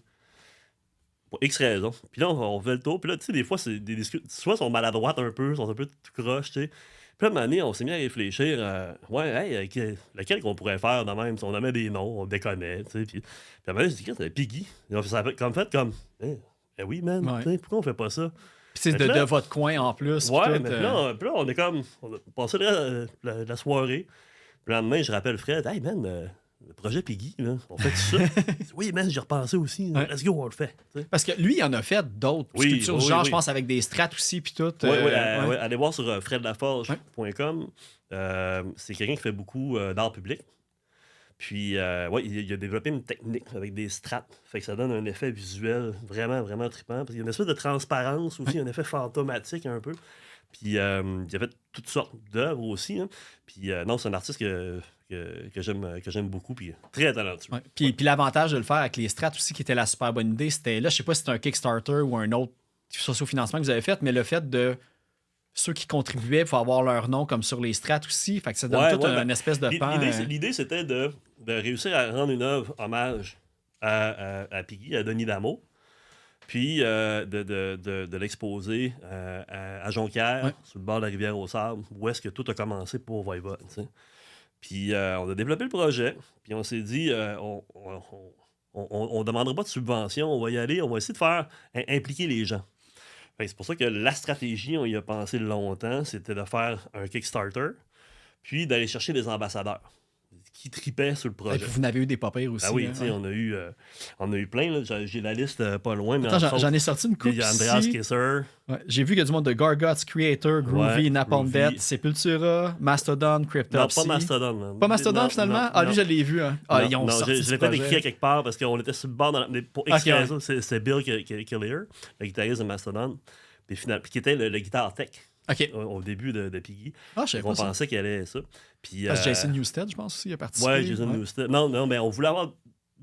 Pour X raisons. Puis là, on fait le tour. Puis là, tu sais, des fois, c'est des discussions. Soit sont maladroites un peu, sont un peu tout croches, tu sais. Puis là, à un moment donné, on s'est mis à réfléchir lequel qu'on pourrait faire de même. Si on nommait des noms, on déconnait, tu sais. Puis à un moment donné, j'ai dit, c'est Piggy. Ça a fait comme, oui, man, pourquoi on fait pas ça? Puis c'est de votre coin en plus. Ouais, mais là, on est comme, on a passé la soirée. Puis le lendemain, je rappelle Fred, hey, man, le projet Piggy, là, on fait tout ça. Oui, man, j'ai repensé aussi. Let's go, on le fait. T'sais. Parce que lui, il en a fait d'autres structures, je pense, avec des strates aussi, puis tout. Allez voir sur fredlaforge.com. C'est quelqu'un qui fait beaucoup d'art public. Puis, il a développé une technique avec des strates. Fait que ça donne un effet visuel vraiment, vraiment trippant. Parce qu'il y a une espèce de transparence aussi, un effet fantomatique un peu. Puis, il a fait toutes sortes d'œuvres aussi. Hein. Puis, non, c'est un artiste que j'aime beaucoup, puis très talentueux. Ouais. Puis l'avantage de le faire avec les strats aussi, qui était la super bonne idée, c'était, là, je sais pas si c'était un Kickstarter ou un autre socio-financement que vous avez fait, mais le fait de ceux qui contribuaient pour avoir leur nom comme sur les strats aussi, fait que ça donne une espèce de pan. L'idée, c'était de réussir à rendre une œuvre hommage à Piggy, à Denis Lameau, puis de l'exposer à Jonquière, sur le bord de la rivière aux Sables, où est-ce que tout a commencé pour Voivode, tu sais. Puis on a développé le projet, puis on s'est dit, on demandera pas de subvention, on va y aller, on va essayer de faire impliquer les gens. C'est pour ça que la stratégie, on y a pensé longtemps, c'était de faire un Kickstarter, puis d'aller chercher des ambassadeurs qui tripaient sur le projet. Et puis vous en avez eu des papiers aussi. Ah oui, on a eu plein. Là. J'ai la liste pas loin. Mais attends, j'en ai sorti une couple. Il y a Andreas Kisser. Ouais, j'ai vu qu'il y a du monde de Gargots, Creator, Groovy, Napalm Death, Sepultura, Mastodon, Cryptopsy. Non, pas Mastodon. Man. Pas Mastodon, finalement? Lui, je l'ai vu. Hein. Ils ont sorti je l'ai pas écrit à quelque part parce qu'on était sur le bord. Pour X raison, c'est Bill Killier, le guitariste de Mastodon, puis qui était le guitar tech. Au début de Piggy. On pensait qu'il allait ça. Puis, Jason Newsted, je pense aussi, il a participé. Oui, Jason Newsted. Non, mais on voulait avoir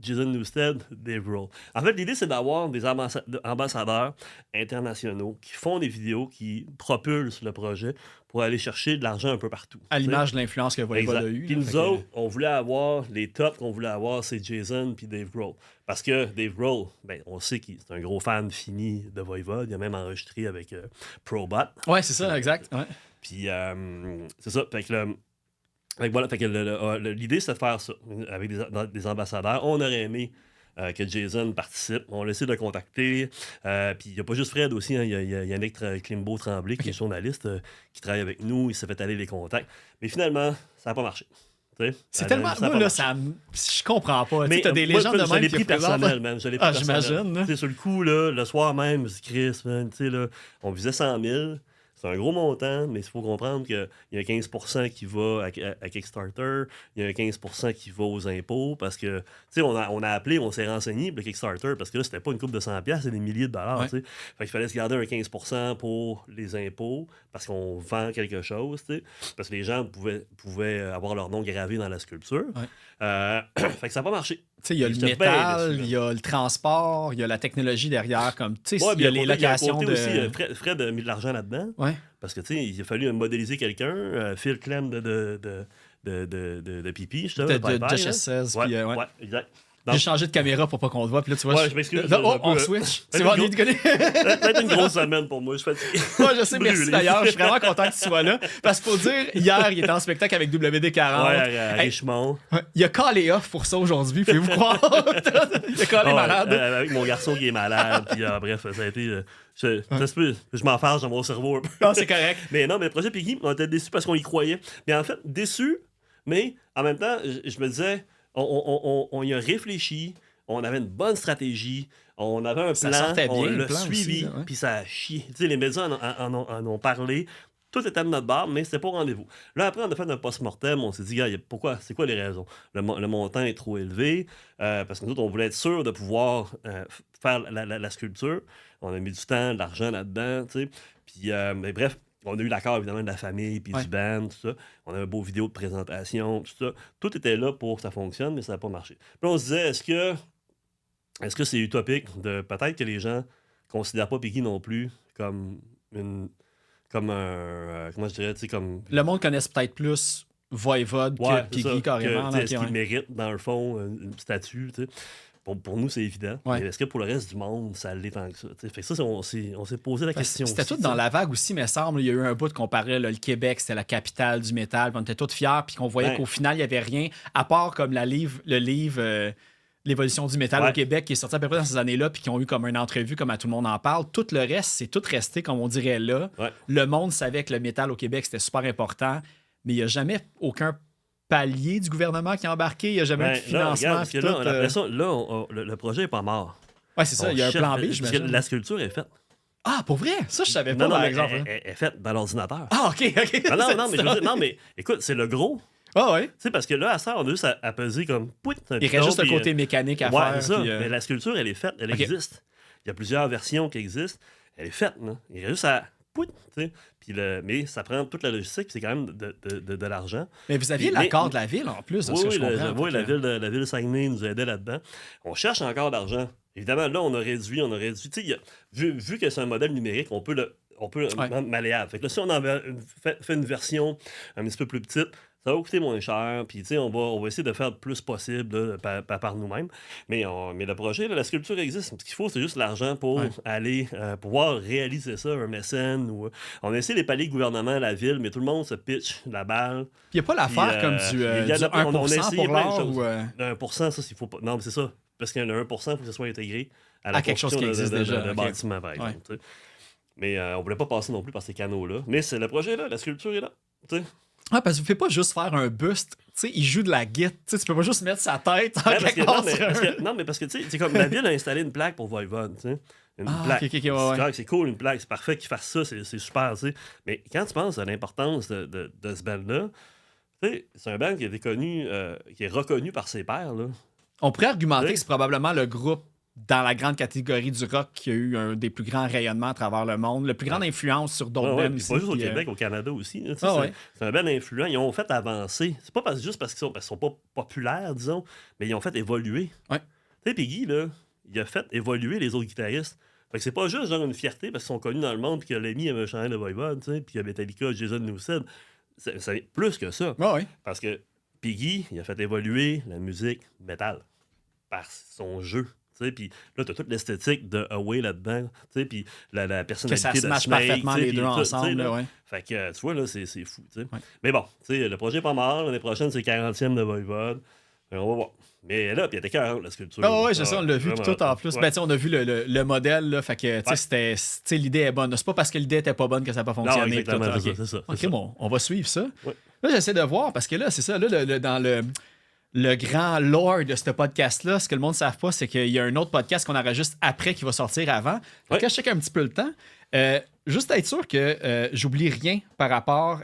Jason Newsted, Dave Grohl. En fait, l'idée, c'est d'avoir des ambassadeurs internationaux qui font des vidéos, qui propulsent le projet pour aller chercher de l'argent un peu partout. À l'image de l'influence que Voivode a eue. Puis nous autres, on voulait avoir, les tops qu'on voulait avoir, c'est Jason puis Dave Grohl. Parce que Dave Grohl, on sait qu'il est un gros fan fini de Voivode. Il a même enregistré avec Probot. Ouais, c'est ça, exact. Ouais. Puis c'est ça. Fait que l'idée, c'est de faire ça avec des ambassadeurs. On aurait aimé que Jason participe. On a essayé de le contacter. Puis il n'y a pas juste Fred aussi. Hein. Il y a Yannick Klimbo-Tremblay, qui est journaliste, qui travaille avec nous. Il s'est fait aller les contacts. Mais finalement, ça n'a pas marché. C'est tellement... Moi, là, je comprends pas. Tu as des légendes de même qui je l'ai pris personnel, man. J'imagine. Sur le coup, là, le soir même, je me suis dit, Chris, man, là, on visait 100 000. c'est un gros montant, mais il faut comprendre qu'il y a 15% qui va à Kickstarter, il y a 15% qui va aux impôts, parce que, tu sais, on a appelé, on s'est renseigné pour le Kickstarter, parce que là, c'était pas une coupe de 100$, c'est des milliers de dollars, tu sais. Fait qu'il fallait se garder un 15% pour les impôts, parce qu'on vend quelque chose, tu sais, parce que les gens pouvaient avoir leur nom gravé dans la sculpture. Fait que ça n'a pas marché. Tu sais, il y a le métal, il y a le transport, il y a la technologie derrière, comme, tu sais, il y a les locations de... aussi, Fred a mis de l'argent là-dedans, parce que, tu sais, il a fallu modéliser quelqu'un, Phil Clem de Pipi, justement, de Chess16, puis exact. J'ai changé de caméra pour pas qu'on te voit, puis là, tu vois... je m'excuse. On switch. C'est bon, il te connaît. Peut-être une grosse semaine pour moi, je suis fatigué. Moi, je sais, merci d'ailleurs. Je suis vraiment content que tu sois là. Parce qu'il faut dire, hier, il était en spectacle avec WD-40. À Richemont. Il a callé off pour ça aujourd'hui, pouvez-vous croire? Il a callé malade. Avec mon garçon qui est malade, puis bref, ça a été... je m'en fâche dans mon cerveau un peu. Non, c'est correct. Mais non, mais le projet Piggy, on était déçus parce qu'on y croyait. Mais en fait, déçus, mais en même temps, je me disais... On y a réfléchi, on avait une bonne stratégie, on avait un plan, on l'a suivi, puis ça a chié. Tu sais, les médias en ont parlé, tout était de notre barre, mais c'était pas au rendez-vous. Là, après, on a fait un post-mortem, on s'est dit, gars, pourquoi? C'est quoi les raisons? Le montant est trop élevé, parce que nous autres, on voulait être sûr de pouvoir faire la sculpture. On a mis du temps, de l'argent là-dedans, tu sais. Puis, mais bref, on a eu l'accord, évidemment, de la famille, puis du band, tout ça. On a une beau vidéo de présentation, tout ça. Tout était là pour que ça fonctionne, mais ça n'a pas marché. Puis on se disait, est-ce que c'est utopique de peut-être que les gens ne considèrent pas Piggy non plus comme un... comment je dirais, tu sais, comme... Le monde connaisse peut-être plus Voivode que Piggy, carrément. Est-ce qu'il mérite, dans le fond, une statue, tu sais? Pour nous, c'est évident. Mais est-ce que pour le reste du monde, ça l'est tant que ça? Fait que ça, on s'est posé la question. C'était tout dans la vague aussi, me semble. Il y a eu un bout qu'on parlait, le Québec, c'était la capitale du métal. On était tous fiers, puis qu'on voyait qu'au final, il n'y avait rien, à part comme le livre L'évolution du métal au Québec, qui est sorti à peu près dans ces années-là, puis qui ont eu comme une entrevue, comme à tout le monde en parle. Tout le reste, c'est tout resté, comme on dirait là. Le monde savait que le métal au Québec, c'était super important, mais il n'y a jamais aucun palier du gouvernement qui a embarqué, il n'y a jamais eu de financement. Le projet n'est pas mort. Oui, c'est ça, il y a un plan B, j'imagine. La sculpture est faite. Ah, pour vrai? Ça, je savais pas, par exemple. Elle est faite dans l'ordinateur. Ah, OK. Non, mais écoute, c'est le gros. Ah, ouais. Tu sais, parce que là, à ça, on a juste à peser comme... Il reste juste un côté mécanique à faire. C'est ça. Mais la sculpture, elle est faite, elle existe. Il y a plusieurs versions qui existent. Elle est faite, là. Il reste juste à... mais ça prend toute la logistique, c'est quand même de l'argent. Mais vous aviez l'accord de la ville en plus, de ce que je comprends. Oui, la ville de Saguenay nous aidait là-dedans. On cherche encore d'argent. Évidemment, là, on a réduit. Tu sais, vu que c'est un modèle numérique, on peut le malléable. Fait que là, si on avait fait une version un petit peu plus petite, ça va coûter moins cher, puis tu sais, on va essayer de faire le plus possible là, par nous-mêmes. Mais le projet, là, la sculpture existe. Ce qu'il faut, c'est juste l'argent pour aller pouvoir réaliser ça, un mécène. On a essayé les paliers gouvernement, la ville, mais tout le monde se pitch la balle. Puis il n'y a pas l'affaire comme du 1% pour l'art ou... 1%, ça, s'il faut pas... Non, mais c'est ça. Parce qu'il y a un 1%, il faut que ça soit intégré à quelque chose qui existe déjà. De bâtiment, par exemple. Mais on ne voulait pas passer non plus par ces canaux-là. Mais c'est le projet là, la sculpture est là. T'sais. Ah, parce que vous ne pouvez pas juste faire un buste. Tu sais, il joue de la guitare. Tu peux pas juste mettre sa tête en non, mais parce que, tu sais, c'est comme la ville a installé une plaque pour Voivode, tu sais. Une plaque. C'est cool, une plaque. C'est parfait qu'ils fassent ça. C'est super, tu sais. Mais quand tu penses à l'importance de ce band-là, tu sais, c'est un band qui a été connu, qui est reconnu par ses pairs, là. On pourrait argumenter que c'est probablement le groupe dans la grande catégorie du rock qui a eu un des plus grands rayonnements à travers le monde, la plus grande influence sur d'autres bands aussi. Pas juste au Québec, au Canada aussi. C'est un band influent. Ils ont fait avancer. C'est pas juste parce qu'ils sont pas populaires, disons, mais ils ont fait évoluer. Tu sais, Piggy, là, il a fait évoluer les autres guitaristes. Fait que c'est pas juste genre une fierté parce qu'ils sont connus dans le monde puis que Lemmy avait un chandail de Voivode, puis qu'il y a Metallica, Jason Newsted. C'est plus que ça. Parce que Piggy, il a fait évoluer la musique métal par son jeu. Puis là, tu as toute l'esthétique de Away là-dedans, puis la personnalité que ça se matche parfaitement les deux ensemble. Fait que, tu vois, là, c'est fou. Mais bon, le projet n'est pas mort. L'année prochaine, c'est le 40e de Voivode. On va voir. Mais là, puis il y a des 40, la sculpture. C'est ça, on l'a vu, puis tout en plus. Ben, on a vu le modèle, là, fait que, l'idée est bonne. C'est pas parce que l'idée était pas bonne que ça n'a pas fonctionné. Non, exactement, c'est ça. OK, bon, on va suivre ça. Là, j'essaie de voir, parce que là, c'est ça, là, dans le grand lore de ce podcast-là, ce que le monde ne savent pas, c'est qu'il y a un autre podcast qu'on enregistre après qui va sortir avant. Donc, je check un petit peu le temps. juste être sûr que j'oublie rien par rapport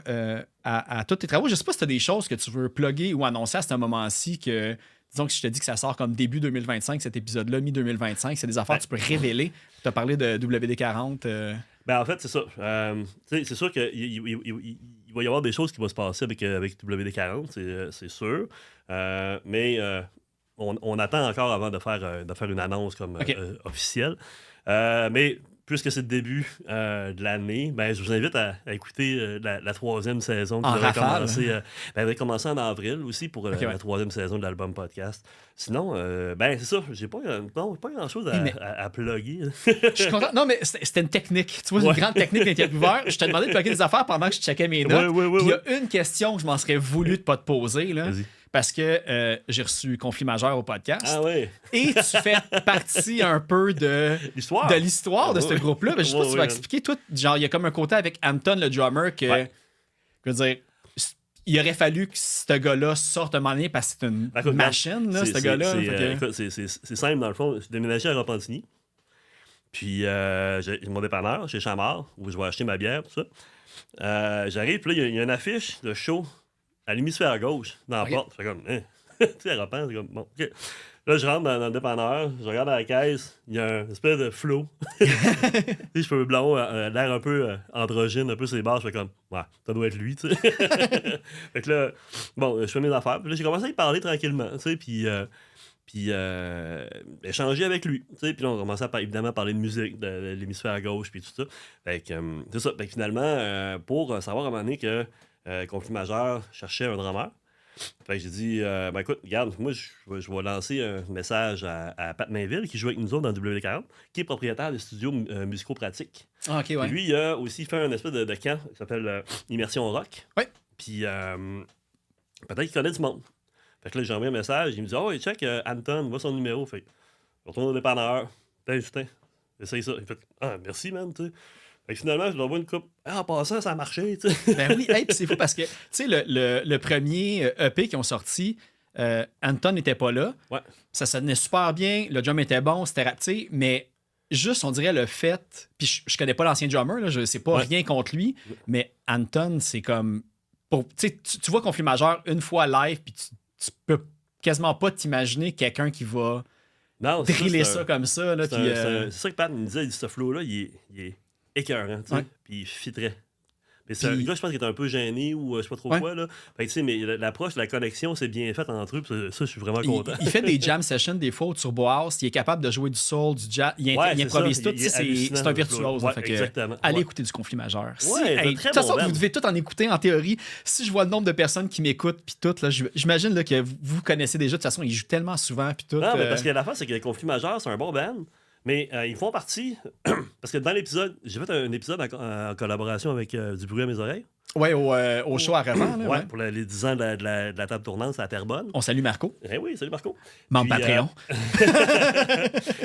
à tous tes travaux. Je sais pas si tu as des choses que tu veux plugger ou annoncer à ce moment-ci que, disons que si je te dis que ça sort comme début 2025, cet épisode-là, mi-2025, c'est des affaires que tu peux révéler. Tu as parlé de WD-40. Ben, en fait, c'est ça. C'est sûr qu'il il va y avoir des choses qui vont se passer avec WD-40, c'est sûr. Mais on attend encore avant de faire une annonce comme OK. officielle. Mais puisque c'est le début de l'année, ben, je vous invite à écouter la troisième saison qui En devrait rafale. commencer, devrait commencer en avril aussi pour OK, ouais. la troisième saison de l'album podcast. Sinon, ben c'est ça, j'ai pas grand-chose Mais- à plugger. Je suis content. Non, mais c'était une technique. Tu vois, c'est Ouais. une grande technique d'intervieweur. Je te demandais de plugger des affaires pendant que je checkais mes notes. Ouais, Puis il y a une question que je m'en serais voulu de pas te poser, là, Vas-y. parce que j'ai reçu Conflit majeur au podcast. Ah ouais, Et tu fais partie un peu de l'histoire. l'histoire de ce Ouais. groupe-là. Ben, je sais pas si tu vas Ouais. expliquer. Toi, genre, il y a comme un côté avec Anton, le drummer, que, Ouais. je veux dire, il aurait fallu que ce gars-là sorte un moment donné parce que c'est une Écoute, machine, là, ce gars-là. Fait que- écoute, c'est simple, dans le fond. Je déménageais à Repentigny. Puis, j'ai mon dépanneur chez Chamard, où je vais acheter ma bière, tout ça. J'arrive, puis là, il y a une affiche de show à l'hémisphère gauche, dans la Ok. porte. Je fais comme, hein. Tu sais, à Repens, c'est comme, bon, OK. Là, je rentre dans le dépanneur, je regarde à la caisse, il y a une espèce de flow. Tu sais, cheveux blonds, l'air un peu androgyne, un peu sur les barres. Je fais comme, ouais, ça doit être lui, tu sais. Fait que là, bon, je fais mes affaires. Puis là, j'ai commencé à y parler tranquillement, tu sais, puis échanger avec lui, tu sais. Puis là, on commençait à évidemment parler de musique, de l'hémisphère gauche, puis tout ça. Fait que, c'est ça. Fait que finalement, pour savoir à un moment donné que Conflit majeur cherchait un drummer, fait que j'ai dit, ben écoute, regarde, moi, je vais lancer un message à Pat Mainville, qui joue avec nous autres dans WD-40, qui est propriétaire de studios musicaux-pratiques. Ah, ok, ouais. Puis lui, il a aussi fait un espèce de camp qui s'appelle Immersion Rock. Ouais. Puis peut-être qu'il connaît du monde. Fait que là, j'ai envoyé un message, il me dit, oh, check, Anton, voit son numéro. Fait que je retourne au dépanneur. Putain, Justin, essaye ça. Il fait, ah, merci, man, tu sais. Fait que finalement, je lui envoie une coupe. Ah, en passant, ça a marché, tu sais. Ben oui, hey, puis c'est fou parce que, tu sais, le premier EP qu'ils ont sorti, Anton n'était pas là. Ouais. Ça sonnait super bien, le drum était bon, c'était tu sais, mais juste, on dirait le fait, puis je connais pas l'ancien drummer, là, je sais pas Ouais. rien contre lui, mais Anton, c'est comme, tu sais, tu vois Conflit majeur une fois live, puis tu peux quasiment pas t'imaginer quelqu'un qui va Non, c'est driller c'est ça comme ça, là, c'est puis, c'est ça que Pat me disait, il dit, ce flow-là, il est écœurant, tu sais. Ouais. Puis il fitterait. Mais c'est un Puis- gars, je pense, qui est un peu gêné ou je sais pas trop Ouais. quoi, là. Fait que, tu sais, mais l'approche, la connexion, c'est bien faite entre eux, puis ça, je suis vraiment il, content. il fait des jam sessions des fois au Turbo House, il est capable de jouer du soul, du jazz, il Ouais, il c'est improvise ça, tout, il tu sais, est hallucinant, c'est un le virtuose. flow. là, fait Ouais, que, exactement. allez Ouais. écouter du Conflit majeur. Ouais, c'est un De très toute façon, bon band. vous devez tout en écouter en théorie. Si je vois le nombre de personnes qui m'écoutent, puis tout, là, j'imagine là, que vous connaissez déjà. De toute façon, ils jouent tellement souvent, puis tout. Non, mais parce que la fin, c'est que le Conflit majeur, c'est un bon band. Mais ils font partie. Parce que dans l'épisode, j'ai fait un épisode en collaboration avec Du bruit à mes oreilles. Ouais, au show à Revent, là, Ouais, ouais. pour les 10 ans de la table tournante à Terrebonne. On salue Marco, Eh oui, salut Marco. membre Puis, Patreon.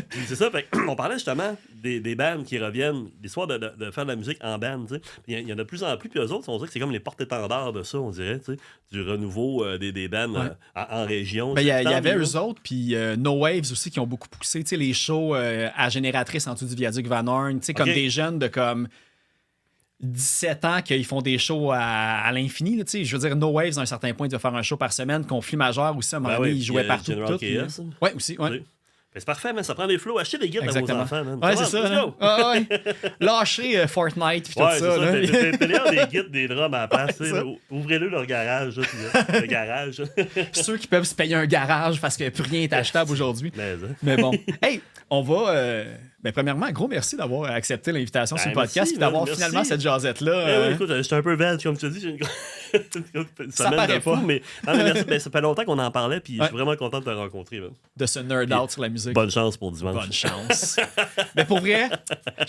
Puis c'est ça, fait, on parlait justement des bands qui reviennent, l'histoire de faire de la musique en band, tu sais. Puis il y en a de plus en plus, puis eux autres, on dirait que c'est comme les porte-étendards de ça, on dirait, tu sais, du renouveau des bands Ouais. en région. Ben, il y avait eux eux autres, puis No Waves aussi qui ont beaucoup poussé, tu sais, les shows à génératrice en dessous du viaduc Van Horn, tu sais, comme Ok. des jeunes de comme 17 ans qu'ils font des shows à l'infini, là, tu sais. Je veux dire, No Waves, à un certain point, de faire un show par semaine. Conflit majeur aussi, à un moment Ben donné, oui, ils jouaient puis, partout. General tout, puis, Chaos. ouais, aussi, ouais. Tu sais. Ben, c'est parfait, mais ça prend des flows. Achetez des guides à vos Exactement. enfants, man. Ouais, Come c'est on, ça. let's Là. go. Ah, ouais. Lâchez Fortnite puis tout Ouais, c'est ça. ça. là. Fais-leur des guides, des drums à la place. tu sais, ça. Ouvrez-le leur garage. Là, puis, le garage. Ceux qui peuvent se payer un garage parce que plus rien est achetable aujourd'hui. Mais, hein. Mais bon. Hey, on va. Ben, premièrement, gros merci d'avoir accepté l'invitation sur le merci, podcast et d'avoir man, finalement merci. cette jasette-là. Eh oui, écoute, j'étais un peu bête, comme tu as dit. J'ai une Ça semaine paraît de fou, pas. mais, non, mais merci. Ben, ça fait longtemps qu'on en parlait, puis je Ouais. suis vraiment content de te rencontrer. Man. de se nerd out sur la musique. Bonne chance pour dimanche. Bonne chance. Mais pour vrai,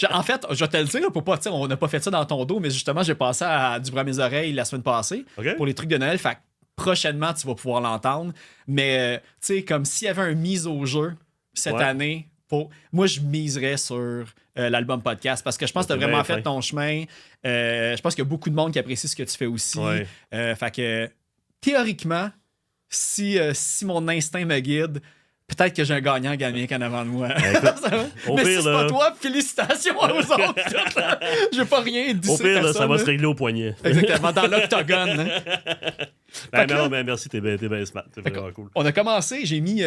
en fait, je vais te le dire, pour pas, tu sais, on n'a pas fait ça dans ton dos, mais justement, j'ai passé à du bras à mes oreilles la semaine passée OK? pour les trucs de Noël. Fait que prochainement, tu vas pouvoir l'entendre. Mais, tu sais, comme s'il y avait un mise au jeu cette Ouais. année, moi, je miserais sur l'album podcast parce que je pense que tu as C'est vraiment bien fait fin. ton chemin. Je pense qu'il y a beaucoup de monde qui apprécie ce que tu fais aussi. Ouais. Fait que, théoriquement, si mon instinct me guide, Peut-être que j'ai un gagnant gamique en avant de moi. Au Mais pire, si c'est pas là, toi, félicitations aux autres. Je veux pas rien dire. au pire là, ça va se régler au poignet. Exactement, dans l'octogone. Hein. Ben, non, mais merci, t'es bien smart. C'est vraiment cool. On a commencé, j'ai mis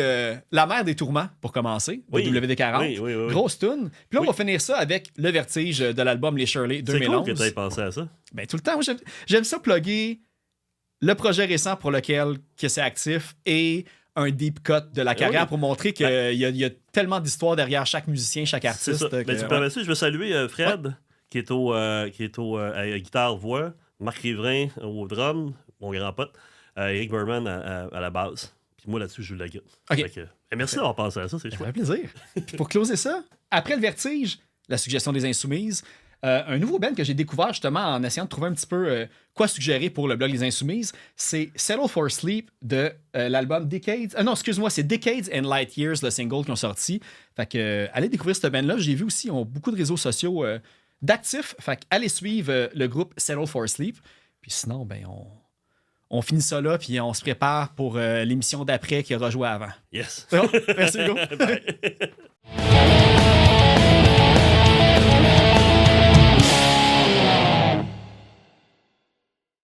La mer des tourments pour commencer, de Oui. WD-40. Oui. Grosse tune. Puis là, on Oui. va finir ça avec Le Vertige de l'album Les Shirley C'est 2011. cool que t'aies pensé à ça. Ben, tout le temps, moi, j'aime ça plugger le projet récent pour lequel que c'est actif et un deep cut de la carrière oui. pour montrer qu'il y a tellement d'histoire derrière chaque musicien, chaque C'est artiste. ça. que- Ben, tu me permets ça, je veux saluer Fred, qui est à guitare-voix, Marc Riverain au drum, mon grand pote, Eric Berman à la basse. Puis moi, là-dessus, je joue de la guitare. OK. Fait que, merci d'avoir pensé à ça, c'est Ça chouette. fait plaisir. Puis pour closer ça, après Le Vertige, la suggestion des Insoumises, un nouveau band que j'ai découvert justement en essayant de trouver un petit peu quoi suggérer pour le blog Les Insoumises, c'est Settle for Sleep de l'album Decades. Non, excuse-moi, c'est Decades and Light Years, le single qu'ils ont sorti. Fait que allez découvrir cette band-là. J'ai vu aussi, ils ont beaucoup de réseaux sociaux d'actifs. Fait que allez suivre le groupe Settle for Sleep. Puis sinon, ben on finit ça là, puis on se prépare pour l'émission d'après qui aura joué avant. Yes. C'est bon? Merci Hugo. Bye.